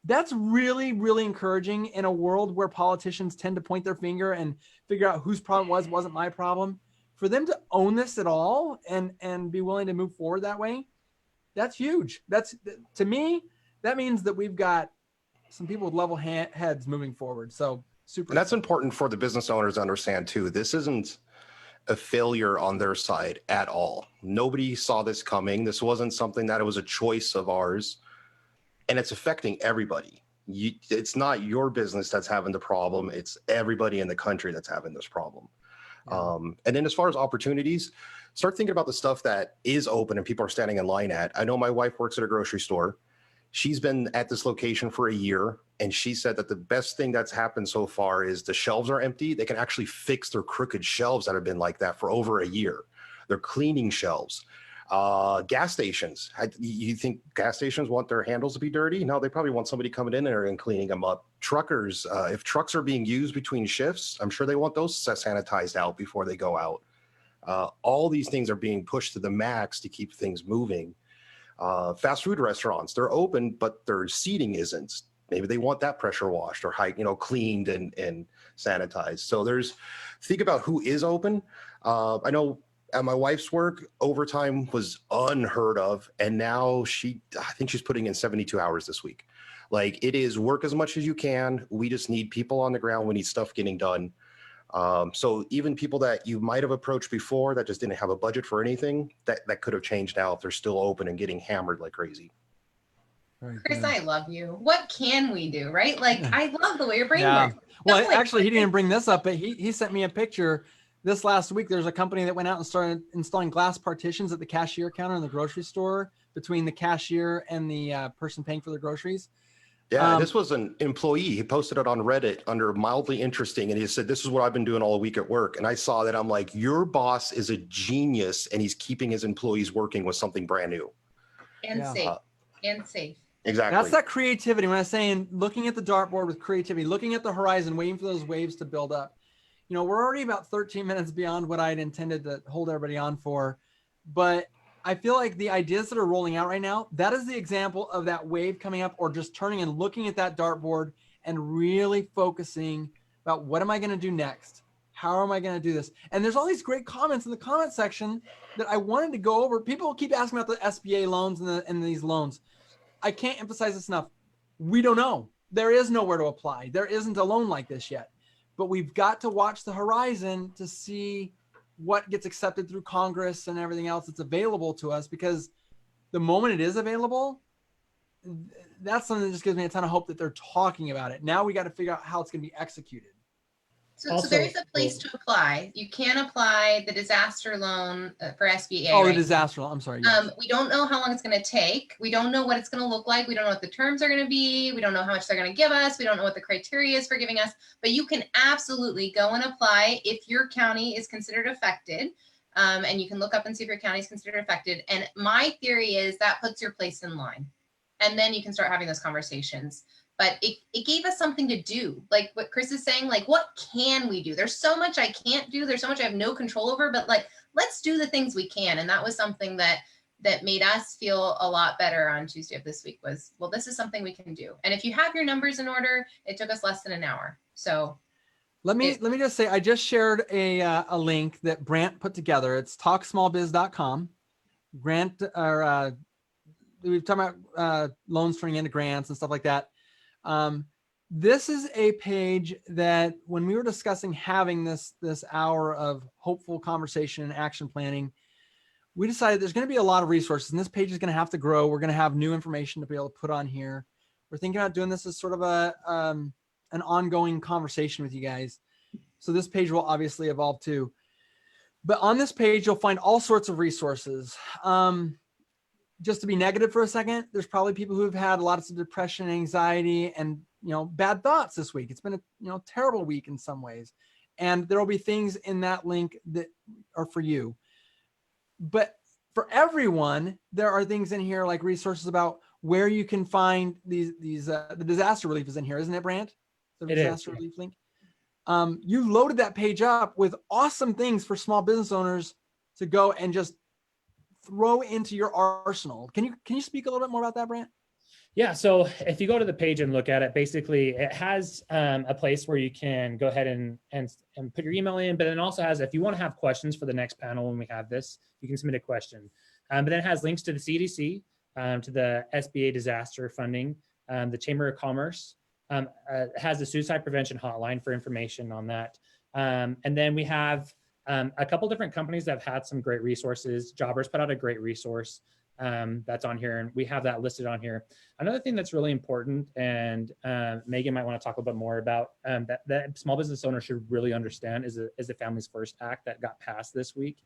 Speaker 1: that's really, really encouraging in a world where politicians tend to point their finger and figure out whose problem wasn't my problem. For them to own this at all and be willing to move forward that way, that's huge. To me, that means that we've got some people with level heads moving forward. So super.
Speaker 6: And that's important for the business owners to understand too. This isn't a failure on their side at all. Nobody saw this coming. This wasn't something that it was a choice of ours, and it's affecting everybody. It's not your business that's having the problem. It's everybody in the country that's having this problem. Yeah. And then as far as opportunities, start thinking about the stuff that is open and people are standing in line at. I know my wife works at a grocery store. She's been at this location for a year, and she said that the best thing that's happened so far is the shelves are empty. They can actually fix their crooked shelves that have been like that for over a year. They're cleaning shelves. Gas stations. You think gas stations want their handles to be dirty? No, they probably want somebody coming in there and cleaning them up. Truckers, if trucks are being used between shifts, I'm sure they want those sanitized out before they go out. All these things are being pushed to the max to keep things moving. Fast food restaurants, they're open, but their seating isn't. Maybe they want that pressure washed or cleaned and sanitized. So think about who is open. I know at my wife's work, overtime was unheard of. And now I think she's putting in 72 hours this week. Like, it is work as much as you can. We just need people on the ground. We need stuff getting done. So even people that you might have approached before that just didn't have a budget for anything, that could have changed now if they're still open and getting hammered like crazy.
Speaker 3: Chris, I love you. What can we do, right? Like, I love the way your brain works.
Speaker 1: Well, actually, he didn't bring this up, but he sent me a picture this last week. There's a company that went out and started installing glass partitions at the cashier counter in the grocery store between the cashier and the person paying for their groceries.
Speaker 6: Yeah, this was an employee. He posted it on Reddit under mildly interesting, and he said, "This is what I've been doing all week at work." And I saw that. I'm like, your boss is a genius, and he's keeping his employees working with something brand new.
Speaker 3: And safe. And safe.
Speaker 6: Exactly.
Speaker 1: That's that creativity. When I'm saying looking at the dartboard with creativity, looking at the horizon, waiting for those waves to build up. You know, we're already about 13 minutes beyond what I'd intended to hold everybody on for, but I feel like the ideas that are rolling out right now, that is the example of that wave coming up, or just turning and looking at that dartboard and really focusing about what am I going to do next? How am I going to do this? And there's all these great comments in the comment section that I wanted to go over. People keep asking about the SBA loans and these loans. I can't emphasize this enough. We don't know. There is nowhere to apply. There isn't a loan like this yet, but we've got to watch the horizon to see what gets accepted through Congress and everything else that's available to us, because the moment it is available, that's something that just gives me a ton of hope that they're talking about it. Now we got to figure out how it's going to be executed.
Speaker 3: So there is a place to apply. You can apply the disaster loan for SBA.
Speaker 1: Oh, the
Speaker 3: right?
Speaker 1: disaster loan. I'm sorry. Yes.
Speaker 3: We don't know how long it's going to take. We don't know what it's going to look like. We don't know what the terms are going to be. We don't know how much they're going to give us. We don't know what the criteria is for giving us. But you can absolutely go and apply if your county is considered affected. And you can look up and see if your county is considered affected. And my theory is that puts your place in line. And then you can start having those conversations. But it gave us something to do. Like what Chris is saying, like, what can we do? There's so much I can't do. There's so much I have no control over, but like, let's do the things we can. And that was something that made us feel a lot better on Tuesday of this week was, well, this is something we can do. And if you have your numbers in order, it took us less than an hour. So
Speaker 1: let me just say, I just shared a link that Brant put together. It's talksmallbiz.com. Grant, we've talked about loans turning into grants and stuff like that. This is a page that when we were discussing having this hour of hopeful conversation and action planning, we decided there's going to be a lot of resources, and this page is going to have to grow. We're going to have new information to be able to put on here. We're thinking about doing this as sort of an ongoing conversation with you guys. So this page will obviously evolve too. But on this page, you'll find all sorts of resources. Just to be negative for a second, there's probably people who've had lots of depression, anxiety, and bad thoughts this week. It's been a terrible week in some ways, and there will be things in that link that are for you. But for everyone, there are things in here like resources about where you can find these. The disaster relief is in here, isn't it, Brant? The disaster relief link. You loaded that page up with awesome things for small business owners to go and just throw into your arsenal. Can you speak a little bit more about that, Brant?
Speaker 2: Yeah. So if you go to the page and look at it, basically it has a place where you can go ahead and put your email in, but then it also has, if you want to have questions for the next panel when we have this, you can submit a question. But then it has links to the CDC, to the SBA disaster funding, the Chamber of Commerce. It has the suicide prevention hotline for information on that. And then we have a couple different companies that have had some great resources. Jobbers put out a great resource that's on here, and we have that listed on here. Another thing that's really important, and Megan might want to talk a little bit more about, that small business owners should really understand is the Families First Act that got passed this week.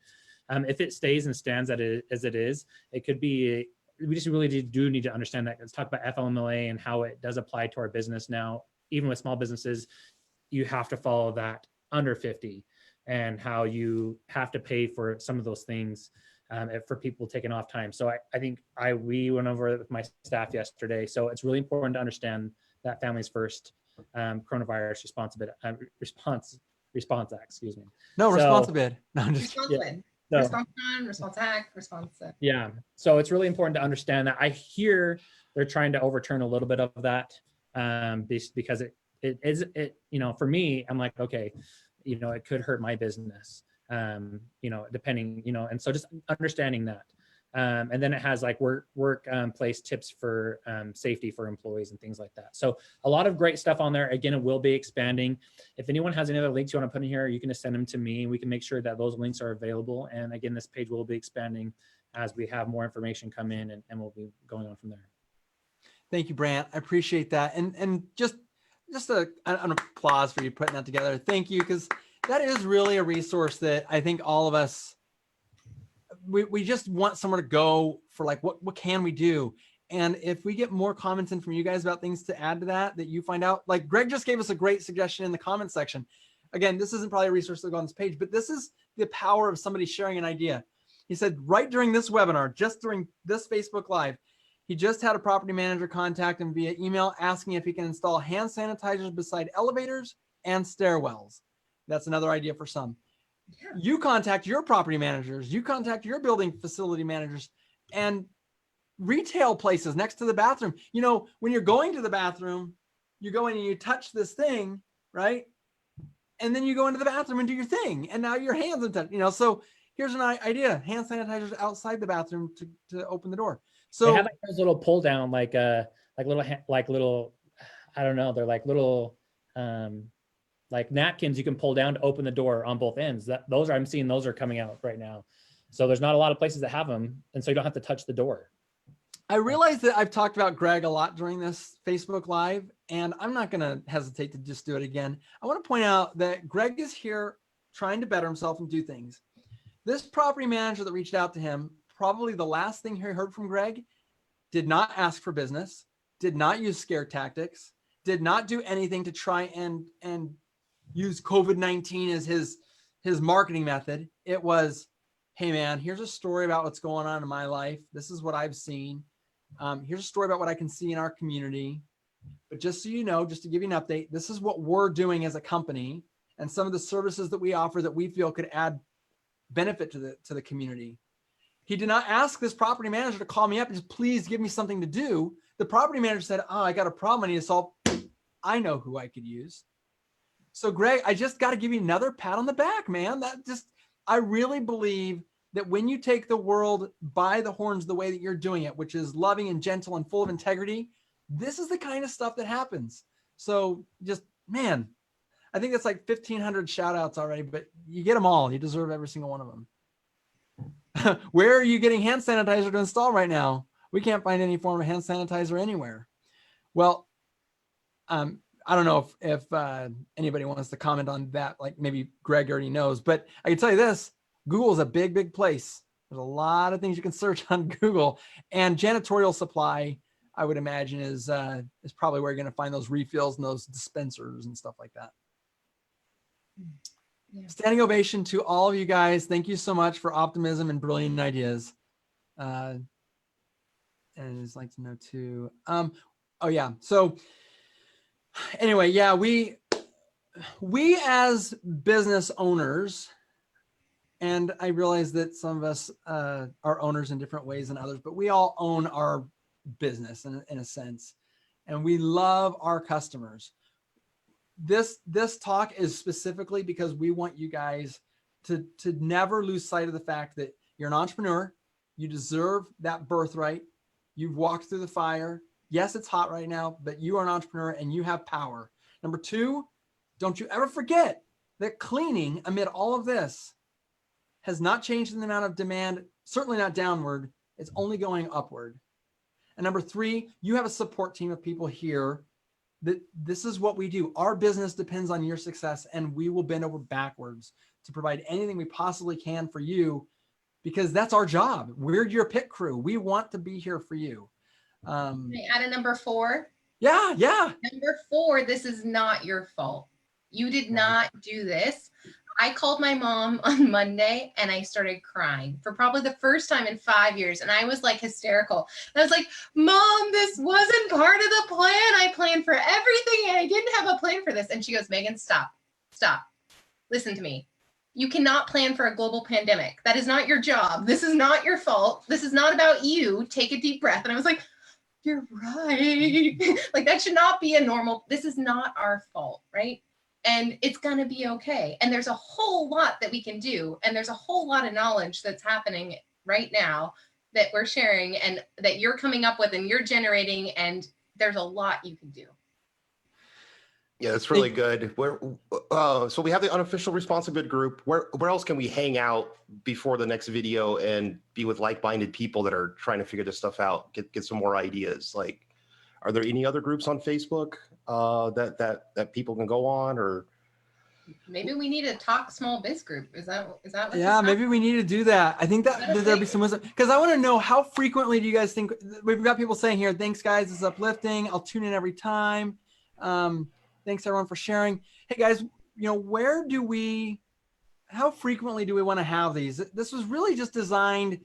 Speaker 2: If it stays and stands as it is, it could be, we just really do need to understand that. Let's talk about FLMLA and how it does apply to our business now. Even with small businesses, you have to follow that under 50. And how you have to pay for some of those things for people taking off time. So I think we went over it with my staff yesterday. So it's really important to understand that Families First coronavirus response act, excuse me.
Speaker 1: No, response bid. No, I'm just
Speaker 3: response act, response.
Speaker 2: Yeah. So it's really important to understand that. I hear they're trying to overturn a little bit of that because it for me, I'm like, okay, it could hurt my business, depending, and so just understanding that. And then it has like workplace tips for safety for employees and things like that. So a lot of great stuff on there. Again, it will be expanding. If anyone has any other links you want to put in here, you can just send them to me. We can make sure that those links are available. And again, this page will be expanding as we have more information come in, and we'll be going on from there.
Speaker 1: Thank you, Brant. I appreciate that. And just an applause for you putting that together. Thank you, because that is really a resource that I think all of us, we just want somewhere to go for, like, what can we do? And if we get more comments in from you guys about things to add to that you find out, like Greg just gave us a great suggestion in the comment section. Again, this isn't probably a resource to go on this page, but this is the power of somebody sharing an idea. He said, right during this webinar, just during this Facebook Live, He just had a property manager contact him via email asking if he can install hand sanitizers beside elevators and stairwells. That's another idea for some.
Speaker 3: Yeah.
Speaker 1: You contact your property managers, you contact your building facility managers, and retail places next to the bathroom. You know, when you're going to the bathroom, you go in and you touch this thing, right? And then you go into the bathroom and do your thing. And now your hands are touched, you know. So here's an idea: hand sanitizers outside the bathroom to open the door. So
Speaker 2: They have like those little pull down, like little, I don't know, they're like little, like napkins you can pull down to open the door on both ends. I'm seeing those are coming out right now. So there's not a lot of places that have them, and so you don't have to touch the door.
Speaker 1: I realize that I've talked about Greg a lot during this Facebook Live, and I'm not going to hesitate to just do it again. I want to point out that Greg is here trying to better himself and do things. This property manager that reached out to him, probably the last thing he heard from Greg, did not ask for business, did not use scare tactics, did not do anything to try and use COVID-19 as his marketing method. It was, hey man, here's a story about what's going on in my life. This is what I've seen. Here's a story about what I can see in our community. But just so you know, just to give you an update, this is what we're doing as a company and some of the services that we offer that we feel could add benefit to the community. He did not ask this property manager to call me up and just please give me something to do. The property manager said, oh, I got a problem I need to solve. I know who I could use. So Greg, I just got to give you another pat on the back, man. I really believe that when you take the world by the horns the way that you're doing it, which is loving and gentle and full of integrity, this is the kind of stuff that happens. So just, man, I think it's like 1,500 shout outs already, but you get them all. You deserve every single one of them. Where are you getting hand sanitizer to install right now? We can't find any form of hand sanitizer anywhere. Well, I don't know if anybody wants to comment on that. Like maybe Greg already knows, but I can tell you this: Google is a big, big place. There's a lot of things you can search on Google, and janitorial supply, I would imagine, is probably where you're going to find those refills and those dispensers and stuff like that. Yeah. Standing ovation to all of you guys. Thank you so much for optimism and brilliant ideas. And I'd just like to know too. Oh yeah. So anyway, yeah, we as business owners, and I realize that some of us are owners in different ways than others, but we all own our business in a sense, and we love our customers. This talk is specifically because we want you guys to never lose sight of the fact that you're an entrepreneur. You deserve that birthright. You've walked through the fire. Yes, it's hot right now, but you are an entrepreneur and you have power. Number two, don't you ever forget that cleaning amid all of this has not changed in the amount of demand, certainly not downward. It's only going upward. And number three, you have a support team of people here that this is what we do. Our business depends on your success, and we will bend over backwards to provide anything we possibly can for you, because that's our job. We're your pit crew. We want to be here for you.
Speaker 3: Can I add a number 4?
Speaker 1: Yeah.
Speaker 3: Number 4, this is not your fault. You did not do this. I called my mom on Monday and I started crying for probably the first time in 5 years. And I was like hysterical. And I was like, Mom, this wasn't part of the plan. I planned for everything and I didn't have a plan for this. And she goes, Megan, stop. Listen to me. You cannot plan for a global pandemic. That is not your job. This is not your fault. This is not about you. Take a deep breath. And I was like, you're right. Like that should not be a normal, this is not our fault, right? And it's going to be okay. And there's a whole lot that we can do. And there's a whole lot of knowledge that's happening right now that we're sharing and that you're coming up with and you're generating. And there's a lot you can do.
Speaker 6: Yeah, that's really good. So we have the unofficial Responsive Good group. Where else can we hang out before the next video and be with like-minded people that are trying to figure this stuff out, get some more ideas? Like, are there any other groups on Facebook that people can go on? Or
Speaker 3: maybe we need a talk small biz group. Is that what?
Speaker 1: Yeah, maybe we need to do that. I think that there'll be some wisdom, because I want to know, how frequently do you guys think? We've got people saying here, thanks guys, this is uplifting. I'll tune in every time. Thanks everyone for sharing. Hey guys, how frequently do we want to have these? This was really just designed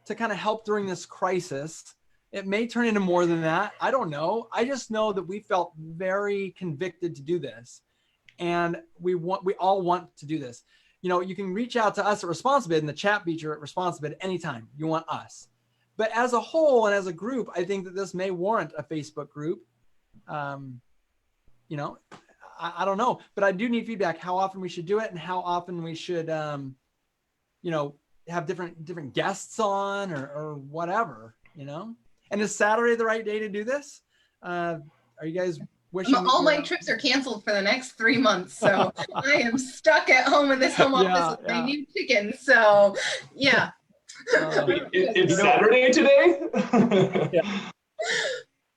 Speaker 1: to kind of help during this crisis. It may turn into more than that. I don't know. I just know that we felt very convicted to do this, and we all want to do this. You know, you can reach out to us at ResponsiBid in the chat feature at ResponsiBid anytime you want us. But as a whole and as a group, I think that this may warrant a Facebook group. You know, I don't know, but I do need feedback how often we should do it and how often we should, you know, have different guests on or whatever, you know. And is Saturday the right day to do this? Are you guys wishing?
Speaker 3: All my trips are canceled for the next 3 months, so I am stuck at home in this home office with my new chicken. So, yeah.
Speaker 4: It's Saturday today.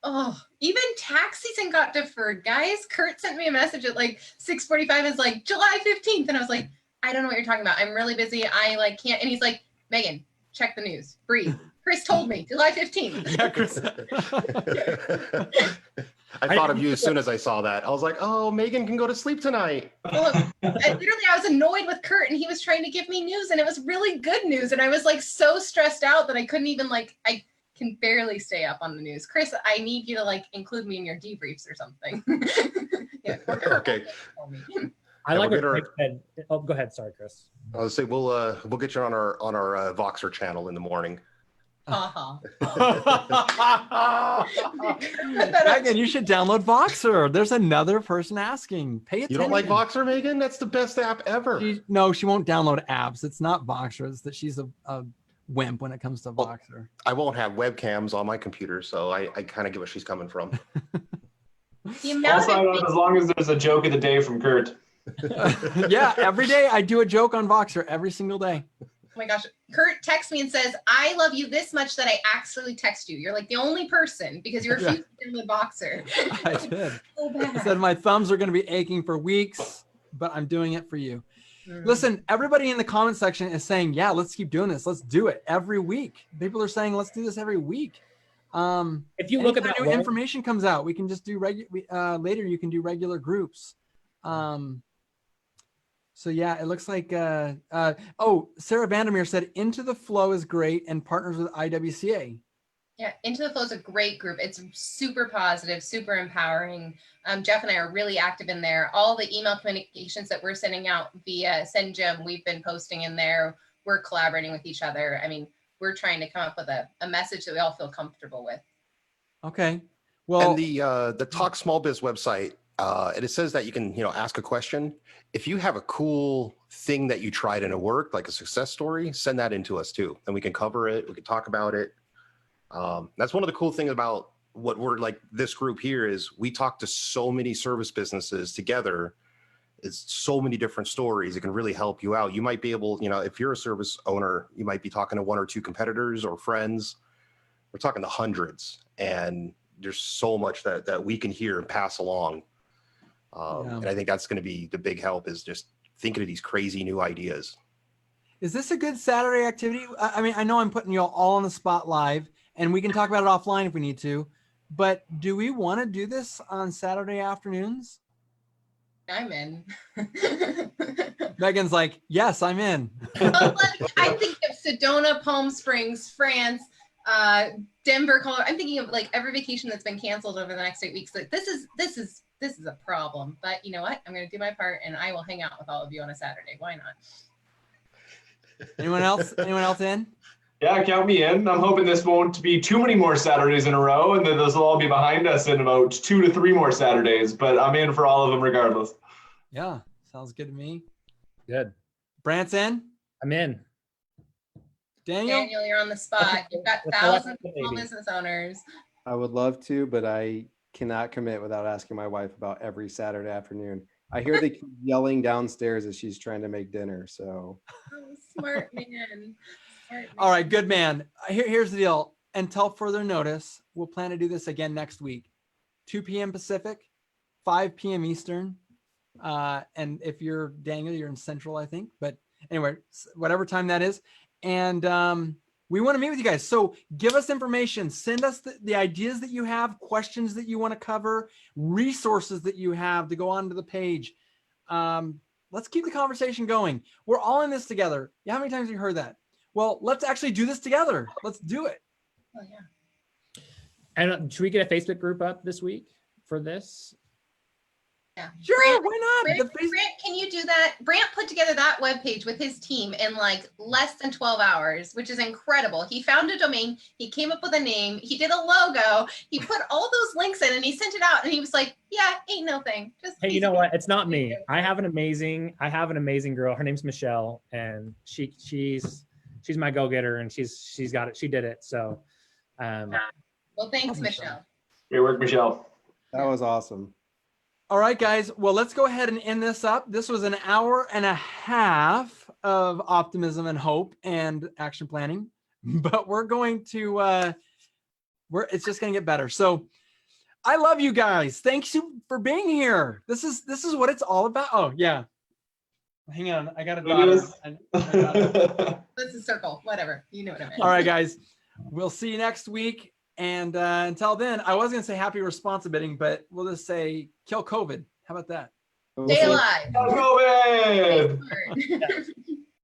Speaker 3: Oh, even tax season got deferred, guys. Kurt sent me a message at like 6:45. It's like July 15th, and I was like, I don't know what you're talking about. I'm really busy. I like can't. And he's like, Megan, check the news. Breathe. Chris told me July 15th.
Speaker 1: Yeah, Chris.
Speaker 6: I thought of you as soon as I saw that. I was like, oh, Megan can go to sleep tonight.
Speaker 3: Well, I was annoyed with Kurt, and he was trying to give me news, and it was really good news. And I was like so stressed out that I couldn't even I can barely stay up on the news. Chris, I need you to like include me in your debriefs or something. Yeah,
Speaker 6: Okay.
Speaker 2: I like
Speaker 6: we'll
Speaker 2: what Chris said. Oh, go ahead. Sorry, Chris.
Speaker 6: I was say we'll get you on our Voxer channel in the morning.
Speaker 1: Megan, you should download Voxer. There's another person asking. Pay attention.
Speaker 6: You don't like Voxer, Megan? That's the best app ever.
Speaker 1: No, she won't download apps. It's not Voxer. It's that she's a wimp when it comes to Voxer.
Speaker 6: I won't have webcams on my computer, so I kind of get where she's coming from.
Speaker 4: Also, as long as there's a joke of the day from Kurt.
Speaker 1: Yeah, every day I do a joke on Voxer every single day.
Speaker 3: Oh my gosh. Kurt texts me and says, I love you this much that I actually text you. You're like the only person because you refused to do the Voxer.
Speaker 1: I did.
Speaker 3: So bad.
Speaker 1: I said my thumbs are going to be aching for weeks, but I'm doing it for you. Listen, everybody in the comment section is saying, yeah, let's keep doing this. Let's do it every week. People are saying, let's do this every week.
Speaker 2: If you look at that
Speaker 1: new information comes out, we can just do later. You can do regular groups. So yeah, it looks like, Sarah Vandermeer said Into the Flow is great and partners with IWCA.
Speaker 3: Yeah, Into the Flow is a great group. It's super positive, super empowering. Jeff and I are really active in there. All the email communications that we're sending out via SendGem, we've been posting in there. We're collaborating with each other. I mean, we're trying to come up with a message that we all feel comfortable with.
Speaker 1: Okay. Well,
Speaker 6: and the Talk Small Biz website, and it says that you can, ask a question. If you have a cool thing that you tried and it worked, like a success story, send that into us too. And we can cover it. We can talk about it. That's one of the cool things about what we're like this group here is we talk to so many service businesses together. It's so many different stories. It can really help you out. You might be able, if you're a service owner, you might be talking to one or two competitors or friends. We're talking to hundreds, and there's so much that we can hear and pass along. And I think that's going to be the big help is just thinking of these crazy new ideas.
Speaker 1: Is this a good Saturday activity? I mean, I know I'm putting you all on the spot live, and we can talk about it offline if we need to, but do we want to do this on Saturday afternoons?
Speaker 3: I'm in.
Speaker 1: Megan's like, yes, I'm in.
Speaker 3: I think of Sedona, Palm Springs, France, Denver, Colorado. I'm thinking of like every vacation that's been canceled over the next 8 weeks. Like this is a problem, but you know what? I'm going to do my part and I will hang out with all of you on a Saturday. Why not?
Speaker 1: Anyone else? Anyone else in?
Speaker 4: Yeah, count me in. I'm hoping this won't be too many more Saturdays in a row, and then those will all be behind us in about 2 to 3 more Saturdays, but I'm in for all of them regardless.
Speaker 1: Yeah, sounds good to me.
Speaker 2: Good.
Speaker 1: Brant's in?
Speaker 2: I'm in.
Speaker 1: Daniel,
Speaker 3: you're on the spot. You've got thousands of small business owners.
Speaker 5: I would love to, but I cannot commit without asking my wife about every Saturday afternoon. I hear they keep yelling downstairs as she's trying to make dinner. So
Speaker 3: Smart man.
Speaker 1: All right, good man. Here's the deal. Until further notice, we'll plan to do this again next week. 2 p.m. Pacific, 5 p.m. Eastern. And if you're Daniel, you're in Central, I think. But anyway, whatever time that is. And we want to meet with you guys. So give us information. Send us the ideas that you have, questions that you want to cover, resources that you have to go onto the page. Let's keep the conversation going. We're all in this together. Yeah, how many times have you heard that? Well, let's actually do this together. Let's do it.
Speaker 3: Oh, yeah.
Speaker 2: And should we get a Facebook group up this week for this?
Speaker 3: Yeah.
Speaker 1: Sure,
Speaker 3: Brant,
Speaker 1: why not?
Speaker 3: Brant, Brant, can you do that? Brant put together that webpage with his team in like less than 12 hours, which is incredible. He found a domain, he came up with a name, he did a logo, he put all those links in and he sent it out and he was like, yeah, ain't no thing. Just
Speaker 2: Hey, you know what? It's not me. I have an amazing girl. Her name's Michelle, and she's my go-getter, and she's got it. She did it. So
Speaker 3: well, thanks,
Speaker 1: Awesome.
Speaker 3: Michelle.
Speaker 4: Great work, Michelle.
Speaker 5: That was awesome.
Speaker 1: All right, guys. Well, let's go ahead and end this up. This was an hour and a half of optimism and hope and action planning, but we're going to, it's just going to get better. So I love you guys. Thanks you for being here. This is what it's all about. Oh yeah. Hang on. I got a daughter.
Speaker 3: Let's circle, whatever. You know what I mean.
Speaker 1: All right, guys. We'll see you next week. And until then, I was going to say happy responsibility, but we'll just say kill COVID. How about that?
Speaker 5: We'll
Speaker 3: Stay
Speaker 5: see.
Speaker 3: alive.
Speaker 4: COVID.
Speaker 3: Stay smart.